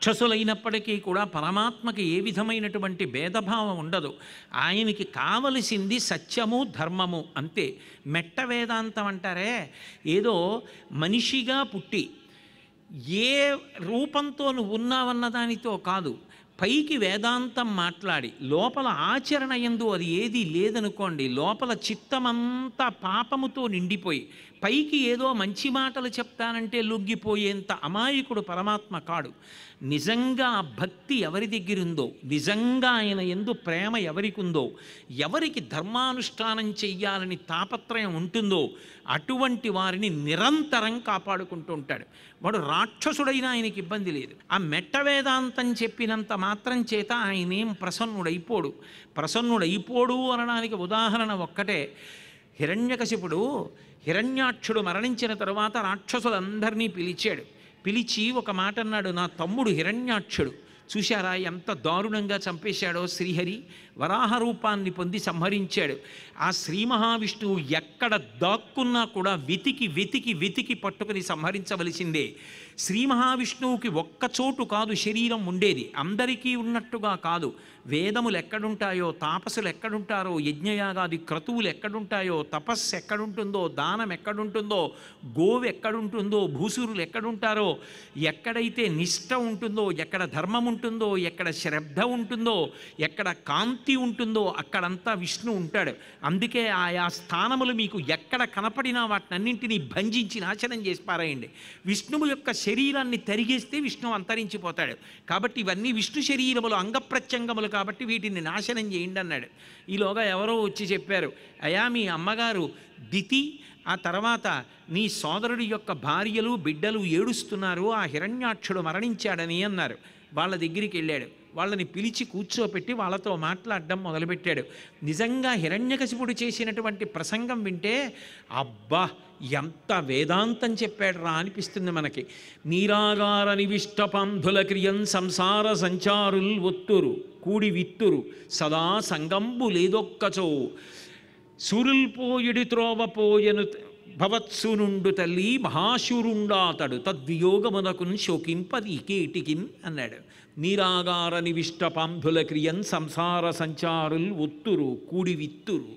రాక్షసులైనప్పటికీ కూడా పరమాత్మకి ఏ విధమైనటువంటి భేదభావం ఉండదు. ఆయనకి కావలసింది సత్యము ధర్మము అంతే. మెట్ట వేదాంతం అంటారే, ఏదో మనిషిగా పుట్టి ఏ రూపంతో నువ్వు ఉన్నావన్న దానితో కాదు, పైకి వేదాంతం మాట్లాడి లోపల ఆచరణ యందు అది ఏదీ లేదనుకోండి, లోపల చిత్తమంతా పాపముతో నిండిపోయి పైకి ఏదో మంచి మాటలు చెప్తానంటే లొంగిపోయేంత అమాయకుడు పరమాత్మ కాడు. నిజంగా భక్తి ఎవరి దగ్గరుందో, నిజంగా ఆయన యందు ప్రేమ ఎవరికి ఉందో, ఎవరికి ధర్మానుష్ఠానం చెయ్యాలని తాపత్రయం ఉంటుందో అటువంటి వారిని నిరంతరం కాపాడుకుంటూ ఉంటాడు. వాడు రాక్షసుడైనా ఆయనకి ఇబ్బంది లేదు. ఆ మెట్ట వేదాంతం చెప్పినంత మాత్రం చేత ఆయనేం ప్రసన్నుడైపోడు అనడానికి ఉదాహరణ ఒక్కటే. హిరణ్యాక్షుడు మరణించిన తరువాత రాక్షసులందరినీ పిలిచి ఒక మాట అన్నాడు, నా తమ్ముడు హిరణ్యాక్షుడు చూశారా ఎంత దారుణంగా చంపేశాడో శ్రీహరి, వరాహ రూపాన్ని పొంది సంహరించాడు. ఆ శ్రీ మహావిష్ణువు ఎక్కడ దాక్కున్నా కూడా వెతికి పట్టుకుని సంహరించవలసిందే. శ్రీ మహావిష్ణువుకి ఒక్కచోటు కాదు శరీరం ఉండేది, అందరికీ ఉన్నట్టుగా కాదు. వేదములు ఎక్కడుంటాయో, తాపసులు ఎక్కడుంటారో, యజ్ఞయాగాది క్రతువులు ఎక్కడుంటాయో, తపస్సు ఎక్కడుంటుందో, దానం ఎక్కడుంటుందో, గోవు ఎక్కడుంటుందో, భూసురులు ఎక్కడుంటారో, ఎక్కడైతే నిష్ఠ ఉంటుందో, ఎక్కడ ధర్మం ఉంటుందో, ఎక్కడ శ్రద్ధ ఉంటుందో, ఎక్కడ కాంతి ఉంటుందో అక్కడంతా విష్ణు ఉంటాడు. అందుకే ఆయా స్థానములు మీకు ఎక్కడ కనపడినా వాటినన్నింటినీ భంజించి నాశనం చేసి పారేయండి. విష్ణువు యొక్క శరీరాన్ని తరిగేస్తే విష్ణువు అంతరించిపోతాడు. కాబట్టి ఇవన్నీ విష్ణు శరీరములు, అంగప్రత్యంగములు, కాబట్టి వీటిని నాశనం చేయండి అన్నాడు. ఈలోగా ఎవరో వచ్చి చెప్పారు, అయా మీ అమ్మగారు దితి, ఆ తర్వాత నీ సోదరుడి యొక్క భార్యలు బిడ్డలు ఏడుస్తున్నారు, ఆ హిరణ్యాక్షుడు మరణించాడని అన్నారు. వాళ్ళ దగ్గరికి వెళ్ళాడు, వాళ్ళని పిలిచి కూర్చోపెట్టి వాళ్ళతో మాట్లాడడం మొదలుపెట్టాడు. నిజంగా హిరణ్యకశిపుడు చేసినటువంటి ప్రసంగం వింటే అబ్బా ఎంత వేదాంతం చెప్పాడు రా అనిపిస్తుంది మనకి. నీరాగార నివిష్టపంధుల క్రియం సంసార సంచారుల్ ఒత్తురు కూడి విత్తురు సదా సంగంబు లేదొక్కచో సూరుల్పోయుడి త్రోవపోయను భవత్సునుండు తల్లి మహాశూరుండాతడు తద్వియోగమునకున్ శోకింపది కేటికిన్ అన్నాడు. నీరాగార నివిష్ట పాంధుల క్రియన్ సంసార సంచారుల్ ఒత్తురు కూడి విత్తురు.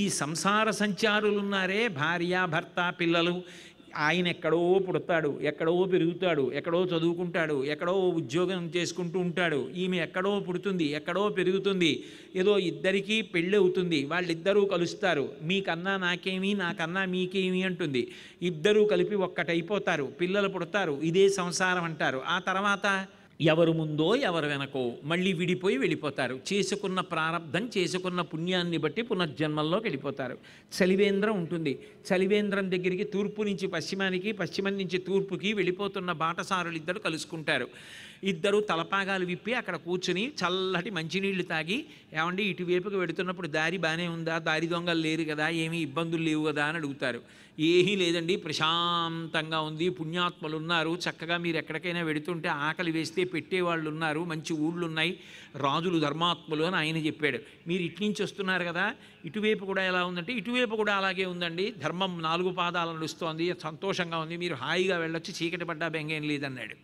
ఈ సంసార సంచారులున్నారే, భార్య భర్త పిల్లలు, ఆయన ఎక్కడో పుడతాడు, ఎక్కడో పెరుగుతాడు, ఎక్కడో చదువుకుంటాడు, ఎక్కడో ఉద్యోగం చేసుకుంటూ ఉంటాడు, ఈమె ఎక్కడో పుడుతుంది, ఎక్కడో పెరుగుతుంది, ఏదో ఇద్దరికీ పెళ్ళి అవుతుంది, వాళ్ళిద్దరూ కలుస్తారు, మీకన్నా నాకేమి నాకన్నా మీకేమి అంటుంది, ఇద్దరూ కలిపి ఒక్కటైపోతారు, పిల్లలు పుడతారు, ఇదే సంసారం అంటారు. ఆ తర్వాత ఎవరు ముందో ఎవరు వెనకో మళ్ళీ విడిపోయి వెళ్ళిపోతారు. చేసుకున్న ప్రారంధం, చేసుకున్న పుణ్యాన్ని బట్టి పునర్జన్మల్లోకి వెళ్ళిపోతారు. చలివేంద్రం ఉంటుంది, చలివేంద్రం దగ్గరికి తూర్పు నుంచి పశ్చిమానికి, పశ్చిమం నుంచి తూర్పుకి వెళ్ళిపోతున్న బాటసారులు ఇద్దరు కలుసుకుంటారు. ఇద్దరు తలపాగాలు విప్పి అక్కడ కూర్చుని చల్లటి మంచినీళ్లు తాగి, ఏమండి ఇటువైపుకి వెడుతున్నప్పుడు దారి బాగానే ఉందా, దారి దొంగలు లేరు కదా, ఏమీ ఇబ్బందులు లేవు కదా అని అడుగుతారు. ఏమీ లేదండి, ప్రశాంతంగా ఉంది, పుణ్యాత్మలు ఉన్నారు, చక్కగా మీరు ఎక్కడికైనా వెడుతుంటే ఆకలి వేస్తే పెట్టేవాళ్ళు ఉన్నారు, మంచి ఊళ్ళు ఉన్నాయి, రాజులు ధర్మాత్ములు అని ఆయన చెప్పాడు. మీరు ఇటు నుంచి వస్తున్నారు కదా, ఇటువైపు కూడా ఎలా ఉందంటే ఇటువైపు కూడా అలాగే ఉందండి, ధర్మం 4 పాదాలు నడుస్తోంది, సంతోషంగా ఉంది, మీరు హాయిగా వెళ్ళొచ్చు, చీకటి పడ్డా బెంగేం లేదన్నాడు.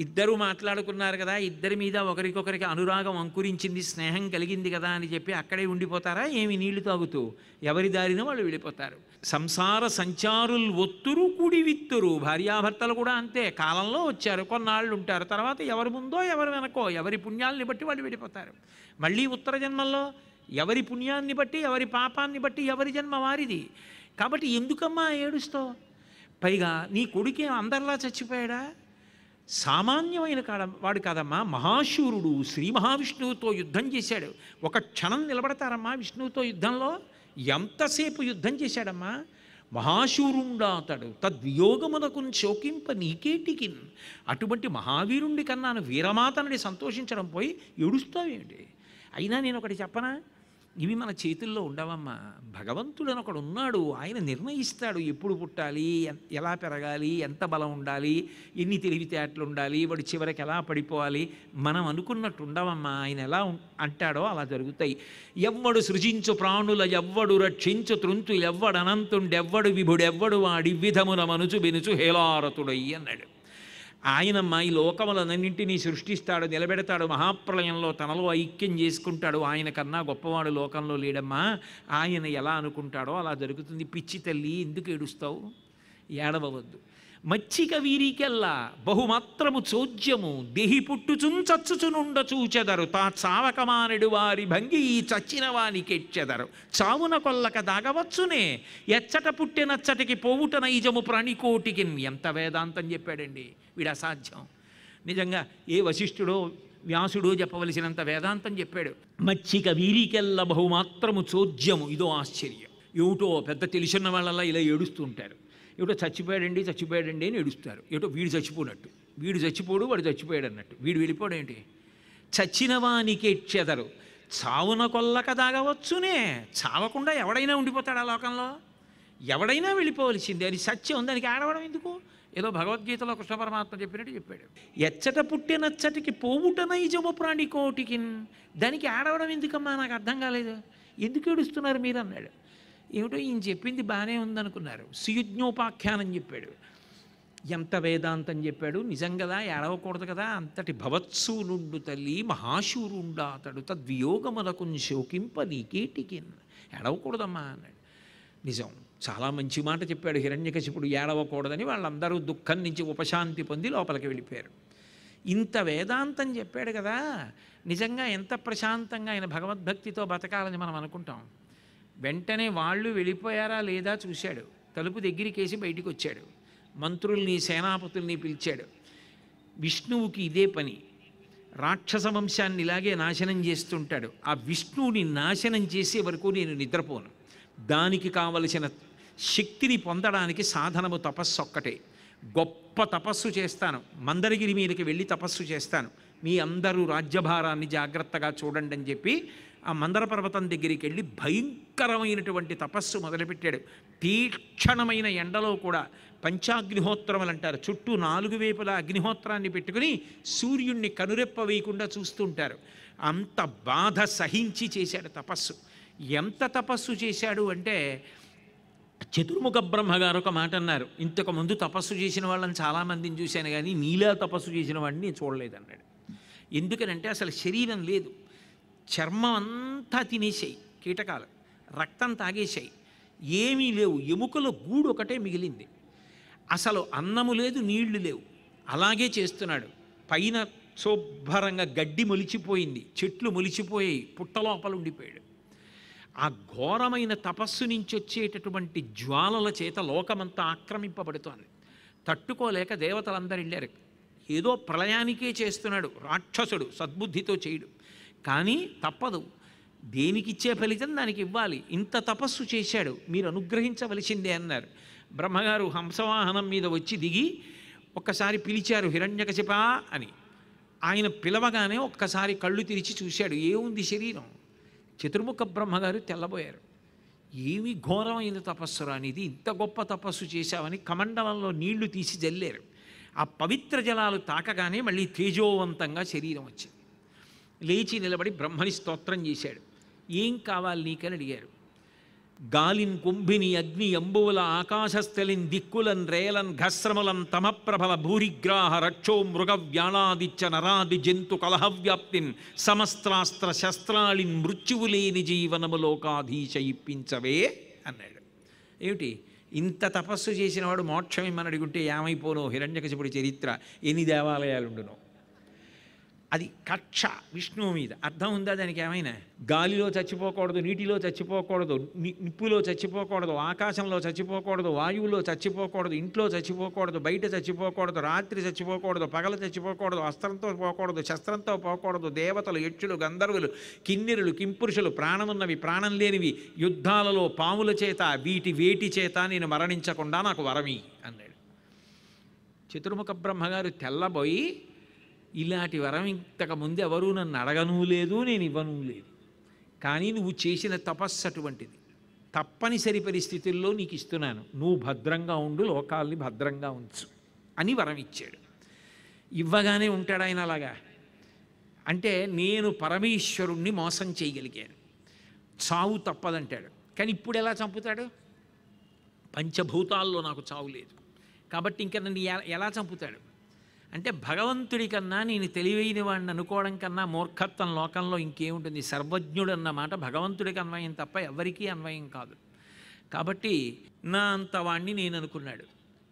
ఇద్దరు మాట్లాడుకున్నారు కదా, ఇద్దరి మీద ఒకరికొకరికి అనురాగం అంకురించింది, స్నేహం కలిగింది కదా అని చెప్పి అక్కడే ఉండిపోతారా ఏమి, నీళ్లు తాగుతూ ఎవరి దారిన వాళ్ళు వెళ్ళిపోతారు. సంసార సంచారులు ఒత్తురు కూడి విత్తురు. భార్యాభర్తలు కూడా అంతే, కాలంలో వచ్చారు, కొన్నాళ్ళు ఉంటారు, తర్వాత ఎవరి ముందో ఎవరు వెనకో ఎవరి పుణ్యాలని బట్టి వాళ్ళు వెళ్ళిపోతారు. మళ్ళీ ఉత్తర జన్మల్లో ఎవరి పుణ్యాన్ని బట్టి ఎవరి పాపాన్ని బట్టి ఎవరి జన్మ వారిది. కాబట్టి ఎందుకమ్మా ఏడుస్తావు? పైగా నీ కొడుకే అందరిలా చచ్చిపోయాడా? సామాన్యమైన వాడు కాదమ్మా, మహాశూరుడు, శ్రీ మహావిష్ణువుతో యుద్ధం చేశాడు. ఒక క్షణం నిలబడతారమ్మా విష్ణువుతో యుద్ధంలో? ఎంతసేపు యుద్ధం చేశాడమ్మా. మహాశూరుండాతడు తద్వియోగమునకు శోకింప నీకేటికిన్. అటువంటి మహావీరుండి కన్నాను వీరమాతనుడి సంతోషించడం పోయి ఏడుస్తావేంటి? అయినా నేను ఒకటి చెప్పనా, ఇవి మన చేతుల్లో ఉండవమ్మా. భగవంతుడు అని ఒకడు ఉన్నాడు, ఆయన నిర్ణయిస్తాడు ఎప్పుడు పుట్టాలి, ఎలా పెరగాలి, ఎంత బలం ఉండాలి, ఎన్ని తెలివితేటలు ఉండాలి, వాడు చివరికి ఎలా పడిపోవాలి. మనం అనుకున్నట్టు ఉండవమ్మా, ఆయన ఎలా అంటాడో అలా జరుగుతాయి. ఎవ్వడు సృజించు ప్రాణుల ఎవ్వడు రక్షించు త్రుంతు ఎవ్వడు అనంతుండెవ్వడు విభుడెవ్వడు వాడి విధమున మనుచు బెనుచు హేలారతుడై అన్నాడు. ఆయనమ్మ ఈ లోకములన్నింటినీ సృష్టిస్తాడు, నిలబెడతాడు, మహాప్రళయంలో తనలో ఐక్యం చేసుకుంటాడు. ఆయన కన్నా గొప్పవాడు లోకంలో లేడమ్మా. ఆయన ఎలా అనుకుంటాడో అలా జరుగుతుంది. పిచ్చి తల్లి, ఎందుకు ఏడుస్తావు? ఏడవవద్దు. మచ్చిక వీరికెల్లా బహుమాత్రము చోద్యము దేహి పుట్టుచున్ చచ్చుచునుండ చూచెదరు తా చావకమానెడు వారి భంగి ఈ చచ్చిన వానికెచ్చెదరు చావున కొల్లక దాగవచ్చునే ఎచ్చట పుట్టినచ్చటికి పోవుట నైజము ప్రాణికోటికి. ఎంత వేదాంతం చెప్పాడండి వీడు! అసాధ్యం నిజంగా. ఏ వశిష్ఠుడో వ్యాసుడో చెప్పవలసినంత వేదాంతం చెప్పాడు. మచ్చిక వీరికెల్ల బహుమాత్రము చోద్యము. ఇదో ఆశ్చర్యం. ఏమిటో పెద్ద తెలిసిన వాళ్ళలా ఇలా ఏడుస్తూ ఉంటారు. ఏమిటో చచ్చిపోయాడండి అని ఏడుస్తారు. ఏమిటో వీడు చచ్చిపోనట్టు. వీడు చచ్చిపోడు, వాడు చచ్చిపోయాడు అన్నట్టు. వీడు వెళ్ళిపోడేంటి? చచ్చిన వానికి ఎచ్చెదరు చావున కొల్లక దాగవచ్చునే. చావకుండా ఎవడైనా ఉండిపోతాడు ఆ లోకంలో? ఎవడైనా వెళ్ళిపోవలసిందే. అది సత్యం. దానికి ఆడవడం ఎందుకు? ఏదో భగవద్గీతలో కృష్ణ పరమాత్మ చెప్పినట్టు చెప్పాడు. ఎచ్చట పుట్టినచ్చటికి పోవుట నైజము ప్రాణికోటికి. దానికి ఆడవడం ఎందుకమ్మా? నాకు అర్థం కాలేదు. ఎందుకు ఏడుస్తున్నారు మీరు అన్నాడు. ఏమిటో ఈయన చెప్పింది బాగానే ఉందనుకున్నారు. సుయుజ్ఞోపాఖ్యానం చెప్పాడు. ఎంత వేదాంతం చెప్పాడు! నిజం కదా, ఏడవకూడదు కదా. అంతటి భవత్సూనుండు తల్లి మహాశూరుండా అతడు తద్వియోగమునకు శోకింప నీకేటికిన్. ఏడవకూడదమ్మా అన్నాడు. నిజం, చాలా మంచి మాట చెప్పాడు. హిరణ్యకశిపుడు ఏడవకూడదని వాళ్ళందరూ దుఃఖం నుంచి ఉపశాంతి పొంది లోపలికి వెళ్ళిపోయారు. ఇంత వేదాంతం చెప్పాడు కదా, నిజంగా ఎంత ప్రశాంతంగా ఆయన భగవద్భక్తితో బతకాలని మనం అనుకుంటాం. వెంటనే వాళ్ళు వెళ్ళిపోయారా లేదా చూశాడు. తలుపు దగ్గరికేసి బయటికి వచ్చాడు. మంత్రుల్ని సేనాపతుల్ని పిలిచాడు. విష్ణువుకి ఇదే పని. రాక్షస వంశాన్ని ఇలాగే నాశనం చేస్తుంటాడు. ఆ విష్ణువుని నాశనం చేసే వరకు నేను నిద్రపోను. దానికి కావలసిన శక్తిని పొందడానికి సాధనము తపస్సు ఒక్కటే. గొప్ప తపస్సు చేస్తాను, మందరగిరి మీదకి వెళ్ళి తపస్సు చేస్తాను, మీ అందరూ రాజ్యభారాన్ని జాగ్రత్తగా చూడండి అని చెప్పి ఆ మందర పర్వతం దగ్గరికి వెళ్ళి భయంకరమైనటువంటి తపస్సు మొదలుపెట్టాడు. తీక్షణమైన ఎండలో కూడా పంచాగ్నిహోత్రములు అంటారు. చుట్టూ 4 వైపులా అగ్నిహోత్రాన్ని పెట్టుకుని సూర్యుణ్ణి కనురెప్ప వేయకుండా చూస్తుంటారు. అంత బాధ సహించి చేశాడు తపస్సు. ఎంత తపస్సు చేశాడు అంటే, చతుర్ముఖ బ్రహ్మగారు ఒక మాట అన్నారు. ఇంతకుముందు తపస్సు చేసిన వాళ్ళని చాలామందిని చూశాను, కానీ నీలా తపస్సు చేసిన వాడిని నేను చూడలేదన్నాడు. ఎందుకనంటే అసలు శరీరం లేదు, చర్మం అంతా తినేసాయి కీటకాలు, రక్తం తాగేశాయి, ఏమీ లేవు, ఎముకల గూడు ఒకటే మిగిలింది. అసలు అన్నము లేదు, నీళ్లు లేవు. అలాగే చేస్తున్నాడు. పైన శుభ్రంగా గడ్డి మొలిచిపోయింది, చెట్లు మొలిచిపోయాయి, పుట్టలోపల ఉండిపోయాడు. ఆ ఘోరమైన తపస్సు నుంచి వచ్చేటటువంటి జ్వాలల చేత లోకమంతా ఆక్రమింపబడుతోంది. తట్టుకోలేక దేవతలందరూ వెళ్ళారు. ఏదో ప్రళయానికే చేస్తున్నాడు రాక్షసుడు, సద్బుద్ధితో చేయడు. కానీ తప్పదు, దేనికిచ్చే ఫలితం దానికి ఇవ్వాలి. ఇంత తపస్సు చేశాడు, మీరు అనుగ్రహించవలసిందే అన్నారు. బ్రహ్మగారు హంసవాహనం మీద వచ్చి దిగి ఒక్కసారి పిలిచారు, హిరణ్యకశిపా అని. ఆయన పిలవగానే ఒక్కసారి కళ్ళు తెరిచి చూశాడు. ఏముంది శరీరం? చతుర్ముఖ బ్రహ్మగారు తెల్లబోయారు. ఏమి ఘోరమైన తపస్సు రానిది, ఇంత గొప్ప తపస్సు చేశావని కమండలంలో నీళ్లు తీసి జల్లారు. ఆ పవిత్ర జలాలు తాకగానే మళ్ళీ తేజోవంతంగా శరీరం వచ్చింది. లేచి నిలబడి బ్రహ్మని స్తోత్రం చేశాడు. ఏం కావాలి నీకని అడిగారు. గాలిన్ కుంభిని అగ్ని అంబువుల ఆకాశస్థలిన్ దిక్కులన్ రేలన్ ఘస్రములన్ తమప్రభల భూరిగ్రాహ రక్షో మృగ వ్యాళాదిత్య నరాది జంతు కలహవ్యాప్తిన్ సమస్త్రాస్త్ర శస్త్రాళిన్ మృత్యువు లేని జీవనములోకాధీశ ఇప్పించవే అన్నాడు. ఏమిటి, ఇంత తపస్సు చేసినవాడు మోక్షం ఇమ్మని అడుగుంటే ఏమైపోనో హిరణ్యకశిపుడి చరిత్ర, ఎన్ని దేవాలయాలుండునో. అది కక్ష విష్ణువు మీద. అర్థం ఉందా దానికి? ఏమైనా గాలిలో చచ్చిపోకూడదు, నీటిలో చచ్చిపోకూడదు, నిప్పులో చచ్చిపోకూడదు, ఆకాశంలో చచ్చిపోకూడదు, వాయువులో చచ్చిపోకూడదు, ఇంట్లో చచ్చిపోకూడదు, బయట చచ్చిపోకూడదు, రాత్రి చచ్చిపోకూడదు, పగలు చచ్చిపోకూడదు, అస్త్రంతో పోకూడదు, శస్త్రంతో పోకూడదు, దేవతలు, యక్షులు, గంధర్వులు, కిన్నెరులు, కింపురుషులు, ప్రాణమున్నవి, ప్రాణం లేనివి, యుద్ధాలలో పాముల చేత, వేటి చేత నేను మరణించకుండా నాకు వరమి అన్నాడు. చతుర్ముఖ బ్రహ్మగారు తెల్లబోయి, ఇలాంటి వరం ఇంతకుముందు ఎవరూ నన్ను అడగనూ లేదు, నేను ఇవ్వనూ లేదు, కానీ నువ్వు చేసిన తపస్సు అటువంటిది, తప్పనిసరి పరిస్థితుల్లో నీకు ఇస్తున్నాను, నువ్వు భద్రంగా ఉండు, లోకాల్ని భద్రంగా ఉంచు అని వరం ఇచ్చాడు. ఇవ్వగానే ఉంటాడు ఆయన అలాగా. అంటే నేను పరమేశ్వరుణ్ణి మోసం చేయగలిగాను, చావు తప్పదంటాడు. కానీ ఇప్పుడు ఎలా చంపుతాడు? పంచభూతాల్లో నాకు చావు లేదు కాబట్టి ఇంకా నన్ను ఎలా చంపుతాడు? అంటే భగవంతుడి కన్నా నేను తెలివైన వాడిని అనుకోవడం కన్నా మూర్ఖత్వం లోకంలో ఇంకేముంటుంది? సర్వజ్ఞుడు అన్న మాట భగవంతుడికి అన్వయం తప్ప ఎవరికీ అన్వయం కాదు. కాబట్టి నా అంత వాణ్ణి నేను అనుకున్నాడు.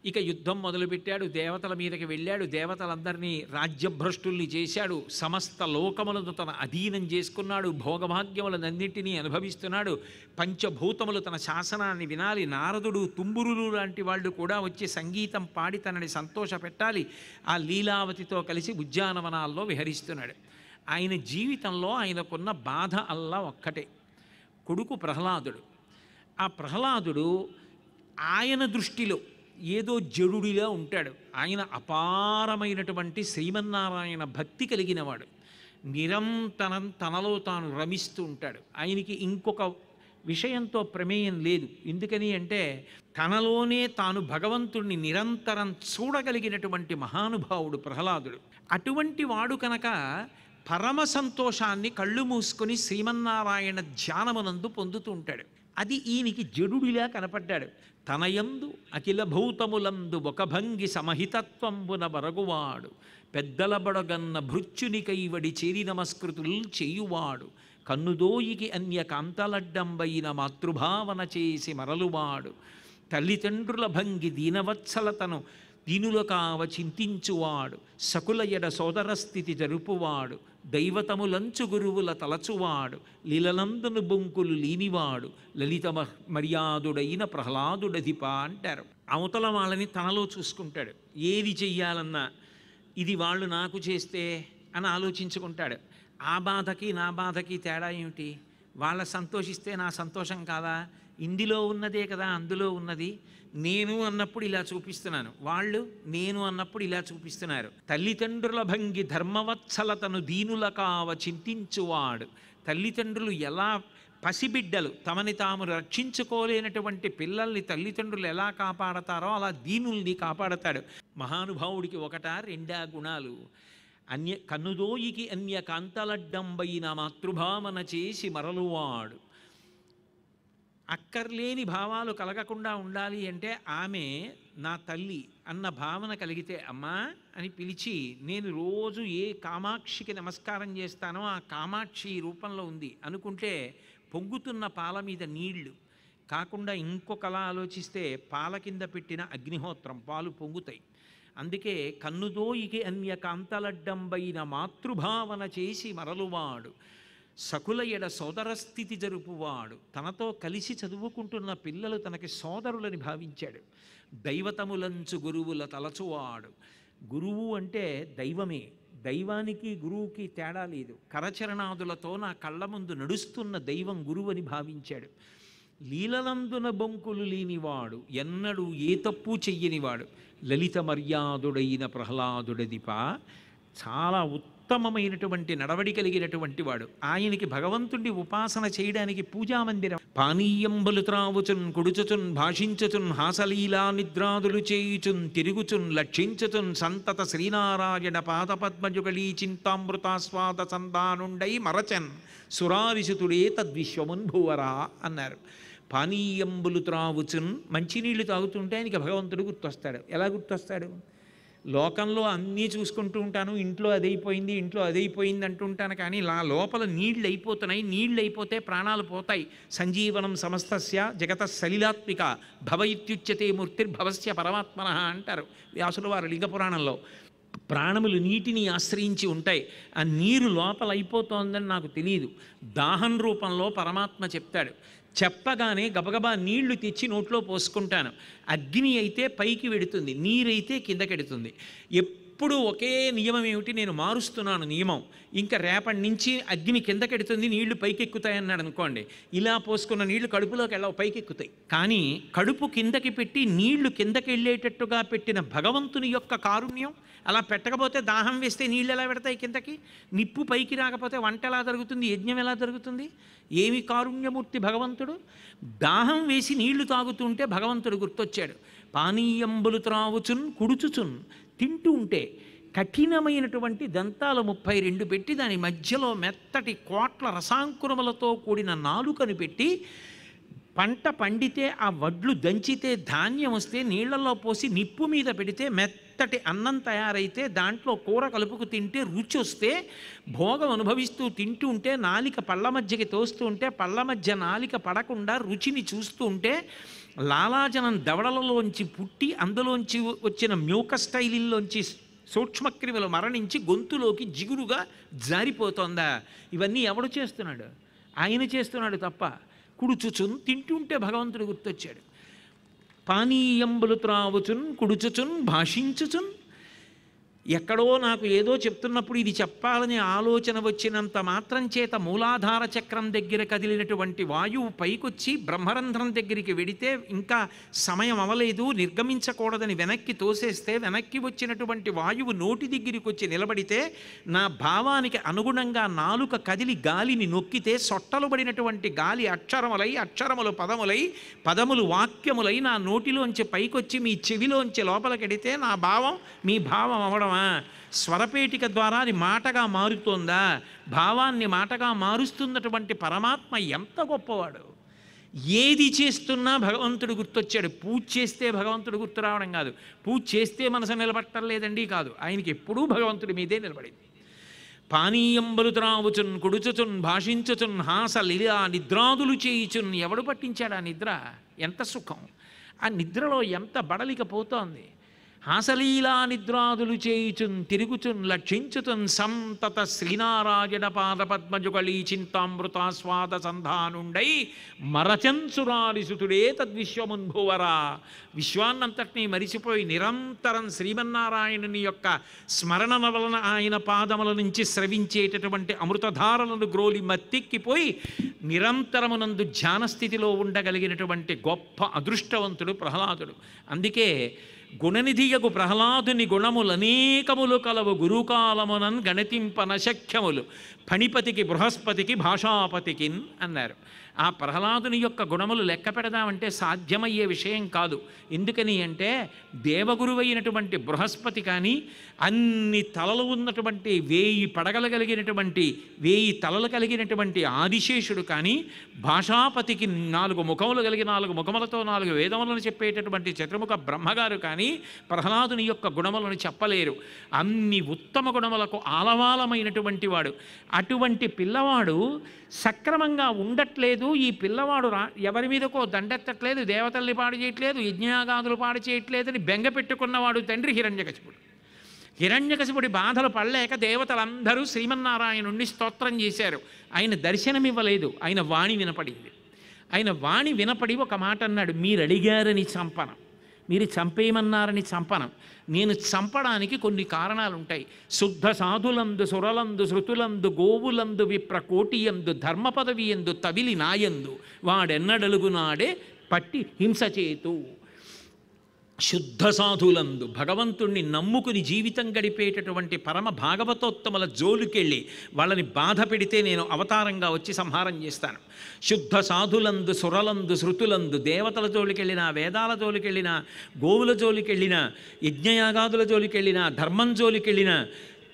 ఇక యుద్ధం మొదలుపెట్టాడు, దేవతల మీదకి వెళ్ళాడు, దేవతలందరినీ రాజ్యభ్రష్టుల్ని చేశాడు, సమస్త లోకములను తన అధీనం చేసుకున్నాడు, భోగభాగ్యములనన్నింటినీ అనుభవిస్తున్నాడు, పంచభూతములు తన శాసనాన్ని వినాలి, నారదుడు తుంబురులు లాంటి వాళ్ళు కూడా వచ్చి సంగీతం పాడి తనని సంతోషపెట్టాలి. ఆ లీలావతితో కలిసి ఉద్యానవనాల్లో విహరిస్తున్నాడు. ఆయన జీవితంలో ఆయనకున్న బాధ అల్లా ఒక్కటే, కొడుకు ప్రహ్లాదుడు. ఆ ప్రహ్లాదుడు ఆయన దృష్టిలో ఏదో జడుడిలా ఉంటాడు. ఆయన అపారమైనటువంటి శ్రీమన్నారాయణ భక్తి కలిగినవాడు. నిరంతరం తనలో తాను రమిస్తూ ఉంటాడు. ఆయనకి ఇంకొక విషయంతో ప్రమేయం లేదు. ఎందుకని అంటే తనలోనే తాను భగవంతుణ్ణి నిరంతరం చూడగలిగినటువంటి మహానుభావుడు ప్రహ్లాదుడు. అటువంటి వాడు కనుక పరమ సంతోషాన్ని కళ్ళు మూసుకొని శ్రీమన్నారాయణ ధ్యానమునందు పొందుతూ ఉంటాడు. అది ఈయనకి జడుడిలా కనపడ్డాడు. తనయందు అఖిల భూతములందు ఒక భంగి సమహితత్వంబున బరగువాడు, పెద్దల బడగన్న భృత్యుని కైవడి చేరి నమస్కృతులు చేయువాడు, కన్నుదోయికి అన్య కాంతలడ్డంబైన మాతృభావన చేసి మరలువాడు, తల్లిదండ్రుల భంగి దీనవత్సలతను దీనుల కావ చింతించువాడు, సకుల ఎడ సోదరస్థితి జరుపువాడు, దైవతములంచు గురువుల తలచువాడు, లీలనందును బొంకులు లేనివాడు, లలిత మర్యాదుడైన ప్రహ్లాదుడధిప అంటారు. అవతల వాళ్ళని తనలో చూసుకుంటాడు. ఏది చెయ్యాలన్నా ఇది వాళ్ళు నాకు చేస్తే అని ఆలోచించుకుంటాడు. ఆ బాధకి నా బాధకి తేడా ఏమిటి? వాళ్ళ సంతోషిస్తే నా సంతోషం కాదా? ఇందులో ఉన్నదే కదా అందులో ఉన్నది. నేను అన్నప్పుడు ఇలా చూపిస్తున్నాను, వాళ్ళు నేను అన్నప్పుడు ఇలా చూపిస్తున్నారు. తల్లిదండ్రుల భంగి ధర్మవత్సలతను దీనుల కావ చింతించువాడు. తల్లిదండ్రులు ఎలా పసిబిడ్డలు తమని తాము రక్షించుకోలేనటువంటి పిల్లల్ని తల్లిదండ్రులు ఎలా కాపాడతారో అలా దీనుల్ని కాపాడతాడు. మహానుభావుడికి ఒకటా రెండా గుణాలు? కన్నుదోయికి అన్య కాంతలడ్డంబైన మాతృభావన చేసి మరలువాడు. అక్కర్లేని భావాలు కలగకుండా ఉండాలి అంటే ఆమె నా తల్లి అన్న భావన కలిగితే అమ్మా అని పిలిచి, నేను రోజు ఏ కామాక్షికి నమస్కారం చేస్తానో ఆ కామాక్షి రూపంలో ఉంది అనుకుంటే పొంగుతున్న పాల మీద నీళ్లు కాకుండా ఇంకొకలా ఆలోచిస్తే పాల కింద పెట్టిన అగ్నిహోత్రం పాలు పొంగుతాయి. అందుకే కన్నుదోయికి అన్య కాంతలడ్డంబైన మాతృభావన చేసి మరలువాడు, సకుల ఎడ సోదరస్థితి జరుపువాడు. తనతో కలిసి చదువుకుంటున్న పిల్లలు తనకి సోదరులని భావించాడు. దైవతములంచు గురువుల తలచువాడు. గురువు అంటే దైవమే. దైవానికి గురువుకి తేడా లేదు. కరచరణాదులతో నా కళ్ళ ముందు నడుస్తున్న దైవం గురువు అని భావించాడు. లీలలందున బొంకులు లేనివాడు, ఎన్నడూ ఏ తప్పు చెయ్యనివాడు, లలిత మర్యాదుడైన ప్రహ్లాదుడధిప. చాలా ఉత్తమమైనటువంటి నడవడి కలిగినటువంటి వాడు. ఆయనకి భగవంతుడి ఉపాసన చేయడానికి పూజామందిరం, పానీయంబులు త్రావుచున్ కుడుచుచున్ భాషించుచున్ హాసలీలా నిద్రాదులు చేయుచున్ తిరుగుచున్ లక్షించుచున్ సంతత శ్రీనారాయణ పాదపద్మజుగళీ చింతామృతాస్వాద సందానుండై మరచన్ సురారిసుతుడే తద్విశ్వమున్ భువరా అన్నారు. పానీయంబులు త్రావుచున్, మంచినీళ్ళు తాగుతుంటే ఆయనకి భగవంతుడు గుర్తొస్తాడు. ఎలా గుర్తొస్తాడు? లోకంలో అన్నీ చూసుకుంటూ ఉంటాను, ఇంట్లో అదైపోయింది ఇంట్లో అదైపోయింది అంటుంటాను, కానీ లోపల నీళ్ళు అయిపోతున్నాయి. నీళ్ళు అయిపోతే ప్రాణాలు పోతాయి. సంజీవనం సమస్తస్య జగత సలిలాత్మిక భవ ఇత్యుచ్యతే మూర్తిర్భవస్య పరమాత్మన అంటారు వ్యాసుల వారు లింగ పురాణంలో. ప్రాణములు నీటిని ఆశ్రయించి ఉంటాయి. ఆ నీరు లోపల అయిపోతోందని నాకు తెలియదు. దాహం రూపంలో పరమాత్మ చెప్తాడు. చెప్పగానే గబగబా నీళ్లు తెచ్చి నోట్లో పోసుకుంటాను. అగ్ని అయితే పైకి వెడుతుంది, నీరైతే కిందకెడుతుంది. ఎప్పుడు ఒకే నియమం ఏమిటి? నేను మారుస్తున్నాను నియమం. ఇంకా రేపటి నుంచి అగ్ని కిందకెడుతుంది, నీళ్లు పైకెక్కుతాయి అన్నాడు అనుకోండి. ఇలా పోసుకున్న నీళ్లు కడుపులోకి వెళ్ళవు, పైకెక్కుతాయి. కానీ కడుపు కిందకి పెట్టి నీళ్లు కిందకి వెళ్ళేటట్టుగా పెట్టిన భగవంతుని యొక్క కారుణ్యం. అలా పెట్టకపోతే దాహం వేస్తే నీళ్ళు ఎలా పెడతాయి కిందకి? నిప్పు పైకి రాకపోతే వంట ఎలా జరుగుతుంది? యజ్ఞం ఎలా జరుగుతుంది? ఏమి కారుణ్యమూర్తి భగవంతుడు! దాహం వేసి నీళ్లు తాగుతుంటే భగవంతుడు గుర్తొచ్చాడు. పానీయంబులు త్రావుచున్ కుడుచుచున్, తింటూ ఉంటే కఠినమైనటువంటి దంతాలు 32 పెట్టి దాని మధ్యలో మెత్తటి కోట్ల రసాంకురములతో కూడిన నాలుకను పెట్టి పంట పండితే ఆ వడ్లు దంచితే ధాన్యం వస్తే నీళ్లలో పోసి నిప్పు మీద పెడితే మెత్తటి అన్నం తయారైతే దాంట్లో కూర కలుపుకు తింటే రుచి వస్తే భోగం అనుభవిస్తూ తింటూ ఉంటే నాలిక పళ్ళ మధ్యకి తోస్తూ ఉంటే పళ్ళ మధ్య నాలిక పడకుండా రుచిని చూస్తూ ఉంటే లాలాజనం దవడలలోంచి పుట్టి అందులోంచి వచ్చిన మ్యూకస్ స్టైలిల్లోంచి సూక్ష్మక్రిములు మరణించి గొంతులోకి జిగురుగా జారిపోతోందా? ఇవన్నీ ఎవడు చేస్తున్నాడు? ఆయన చేస్తున్నాడు తప్ప. కుడుచుచున్ తింటుంటే భగవంతుడు గుర్తొచ్చాడు. పానీయంబులు త్రావుచున్ కుడుచుచున్ భాషించుచున్. ఎక్కడో నాకు ఏదో చెప్తున్నప్పుడు ఇది చెప్పాలని ఆలోచన వచ్చినంత మాత్రం చేత మూలాధార చక్రం దగ్గర కదిలినటువంటి వాయువు పైకొచ్చి బ్రహ్మరంధ్రం దగ్గరికి వెడితే ఇంకా సమయం అవలేదు, నిర్గమించకూడదని వెనక్కి తోసేస్తే వెనక్కి వచ్చినటువంటి వాయువు నోటి దగ్గరికి వచ్చి నిలబడితే నా భావానికి అనుగుణంగా నాలుక కదిలి గాలిని నొక్కితే సొట్టలు పడినటువంటి గాలి అక్షరములై అక్షరములు పదములై పదములు వాక్యములై నా నోటిలోంచి పైకొచ్చి మీ చెవిలోంచి లోపలికెడితే నా భావం మీ భావం అవడం స్వరపేటిక ద్వారా అది మాటగా మారుతోందా? భావాన్ని మాటగా మారుస్తున్నటువంటి పరమాత్మ ఎంత గొప్పవాడు! ఏది చేస్తున్నా భగవంతుడు గుర్తొచ్చాడు. పూజ చేస్తే భగవంతుడు గుర్తు రావడం కాదు, పూజ చేస్తే మనసు నిలబట్టం లేదండి కాదు, ఆయనకి ఎప్పుడూ భగవంతుడి మీదే నిలబడింది. పానీయంబలు త్రావుచున్ కుడుచుచున్ భాషించుచున్ హాస లీలా నిద్రాదులు చేయుచున్. ఎవడు పట్టించాడు ఆ నిద్ర? ఎంత సుఖం! ఆ నిద్రలో ఎంత బడలికపోతోంది. హాసలీలా నిద్రాదులు చేయుచున్ తిరుగుచున్ లక్షించుచున్ సంతత శ్రీనారాయణ పాదపద్మజుగళీ చింతామృతాస్వాద సంధానుండై మరచన్సురారిసుతుడే తద్విశ్వమున్భువరా. విశ్వాన్నంతటినీ మరిచిపోయి నిరంతరం శ్రీమన్నారాయణుని యొక్క స్మరణ వలన ఆయన పాదముల నుంచి స్రవించేటటువంటి అమృతధారలను గ్రోలి మత్తెక్కిపోయి నిరంతరమునందు ధ్యానస్థితిలో ఉండగలిగినటువంటి గొప్ప అదృష్టవంతుడు ప్రహ్లాదుడు. అందుకే గుణనిధియగు ప్రహ్లాదుని గుణములనేకములు కలవు గురుకాలమునన్ గణతింపనశక్యములు ఫణిపతికి బృహస్పతికి భాషాపతికిన్ అన్నారు. ఆ ప్రహ్లాదుని యొక్క గుణములు లెక్క పెడదామంటే సాధ్యమయ్యే విషయం కాదు. ఎందుకని అంటే దేవగురువైనటువంటి బృహస్పతి కానీ, అన్ని తలలు ఉన్నటువంటి 1000 పడగలు కలిగినటువంటి 1000 తలలు కలిగినటువంటి ఆదిశేషుడు కానీ, భాషాపతికి 4 ముఖములు కలిగి 4 ముఖములతో 4 వేదములను చెప్పేటటువంటి చతుర్ముఖ బ్రహ్మగారు కానీ ప్రహ్లాదుని యొక్క గుణములను చెప్పలేరు. అన్ని ఉత్తమ గుణములకు ఆలవాలమైనటువంటి వాడు. అటువంటి పిల్లవాడు సక్రమంగా ఉండట్లేదు, ఈ పిల్లవాడు ఎవరి మీదకో దండెత్తట్లేదు, దేవతల్ని పాడు చేయట్లేదు, యజ్ఞయాగాదులు పాడు చేయట్లేదని బెంగ పెట్టుకున్నవాడు తండ్రి హిరణ్యకశిపుడు. హిరణ్యకశిపుడి బాధలు పడలేక దేవతలందరూ శ్రీమన్నారాయణుణ్ణి స్తోత్రం చేశారు. ఆయన దర్శనమివ్వలేదు, ఆయన వాణి వినపడింది. ఆయన వాణి వినపడి ఒక మాట అన్నాడు, మీరు అడిగారని చంపనం, మీరు చంపేయమన్నారని చంపనం. నేను చంపడానికి కొన్ని కారణాలు ఉంటాయి. శుద్ధ సాధులందు సురలందు శృతులందు గోవులందు విప్ర కోటియందు ధర్మ పదవి ఎందు తవిలి నాయందు వాడెన్నడలుగు నాడే పట్టి హింస చేతు. శుద్ధ సాధులందు భగవంతుణ్ణి నమ్ముకుని జీవితం గడిపేటటువంటి పరమ భాగవతోత్తముల జోలుకెళ్ళి వాళ్ళని బాధ పెడితే నేను అవతారంగా వచ్చి సంహారం చేస్తాను. శుద్ధ సాధులందు సురలందు శృతులందు దేవతల జోలికెళ్ళినా, వేదాల జోలికెళ్ళినా, గోవుల జోలికెళ్ళినా, యజ్ఞయాగాదుల జోలికెళ్ళినా, ధర్మం జోలికెళ్ళినా,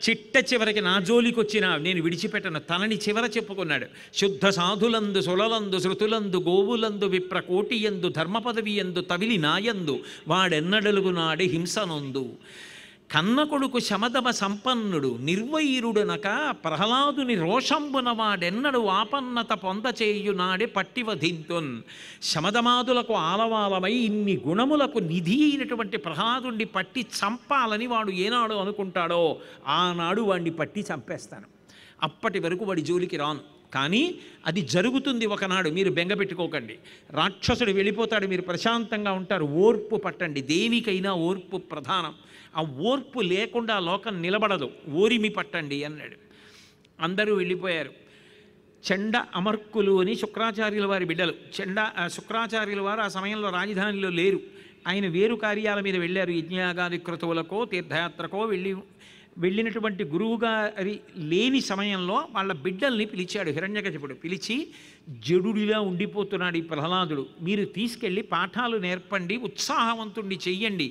చిట్ట చివరికి నా జోలికొచ్చినా నేను విడిచిపెట్టను. తనని చివర చెప్పుకున్నాడు. శుద్ధ సాధులందు సులలందు శృతులందు గోవులందు విప్ర కోటియందు ధర్మ పదవి ఎందు తవిలి నాయందు వాడెన్నడలుగు నాడి హింసనొందు. కన్న కొడుకు శమదమ సంపన్నుడు నిర్వైరుడనక ప్రహ్లాదుని రోషంబున వాడెన్నడు ఆపన్నత పొందచేయునాడే పట్టివధింతున్. శమదమాదులకు ఆలవాలమై ఇన్ని గుణములకు నిధి అయినటువంటి ప్రహ్లాదుని పట్టి చంపాలని వాడు ఏనాడు అనుకుంటాడో ఆనాడు వాడిని పట్టి చంపేస్తాను. అప్పటి వరకు వాడి జోలికి రాను. కానీ అది జరుగుతుంది ఒకనాడు. మీరు బెంగ పెట్టుకోకండి. రాక్షసుడు వెళ్ళిపోతాడు, మీరు ప్రశాంతంగా ఉంటారు. ఓర్పు పట్టండి. దేనికైనా ఓర్పు ప్రధానం. ఆ ఓర్పు లేకుండా లోకం నిలబడదు. ఓరిమి పట్టండి అన్నాడు. అందరూ వెళ్ళిపోయారు. చండ అమర్కులు అని శుక్రాచార్యుల వారి బిడ్డలు. శుక్రాచార్యుల వారు ఆ సమయంలో రాజధానిలో లేరు. ఆయన వేరు కార్యాల మీద వెళ్ళారు. యజ్ఞయాగాది క్రతువులకో తీర్థయాత్రకో వెళ్ళినటువంటి గురువుగారి లేని సమయంలో వాళ్ళ బిడ్డల్ని పిలిచాడు హిరణ్యకశిపుడు. పిలిచి, జడుడిలా ఉండిపోతున్నాడు ఈ ప్రహ్లాదుడు, మీరు తీసుకెళ్ళి పాఠాలు నేర్పండి, ఉత్సాహవంతుణ్ణి చెయ్యండి,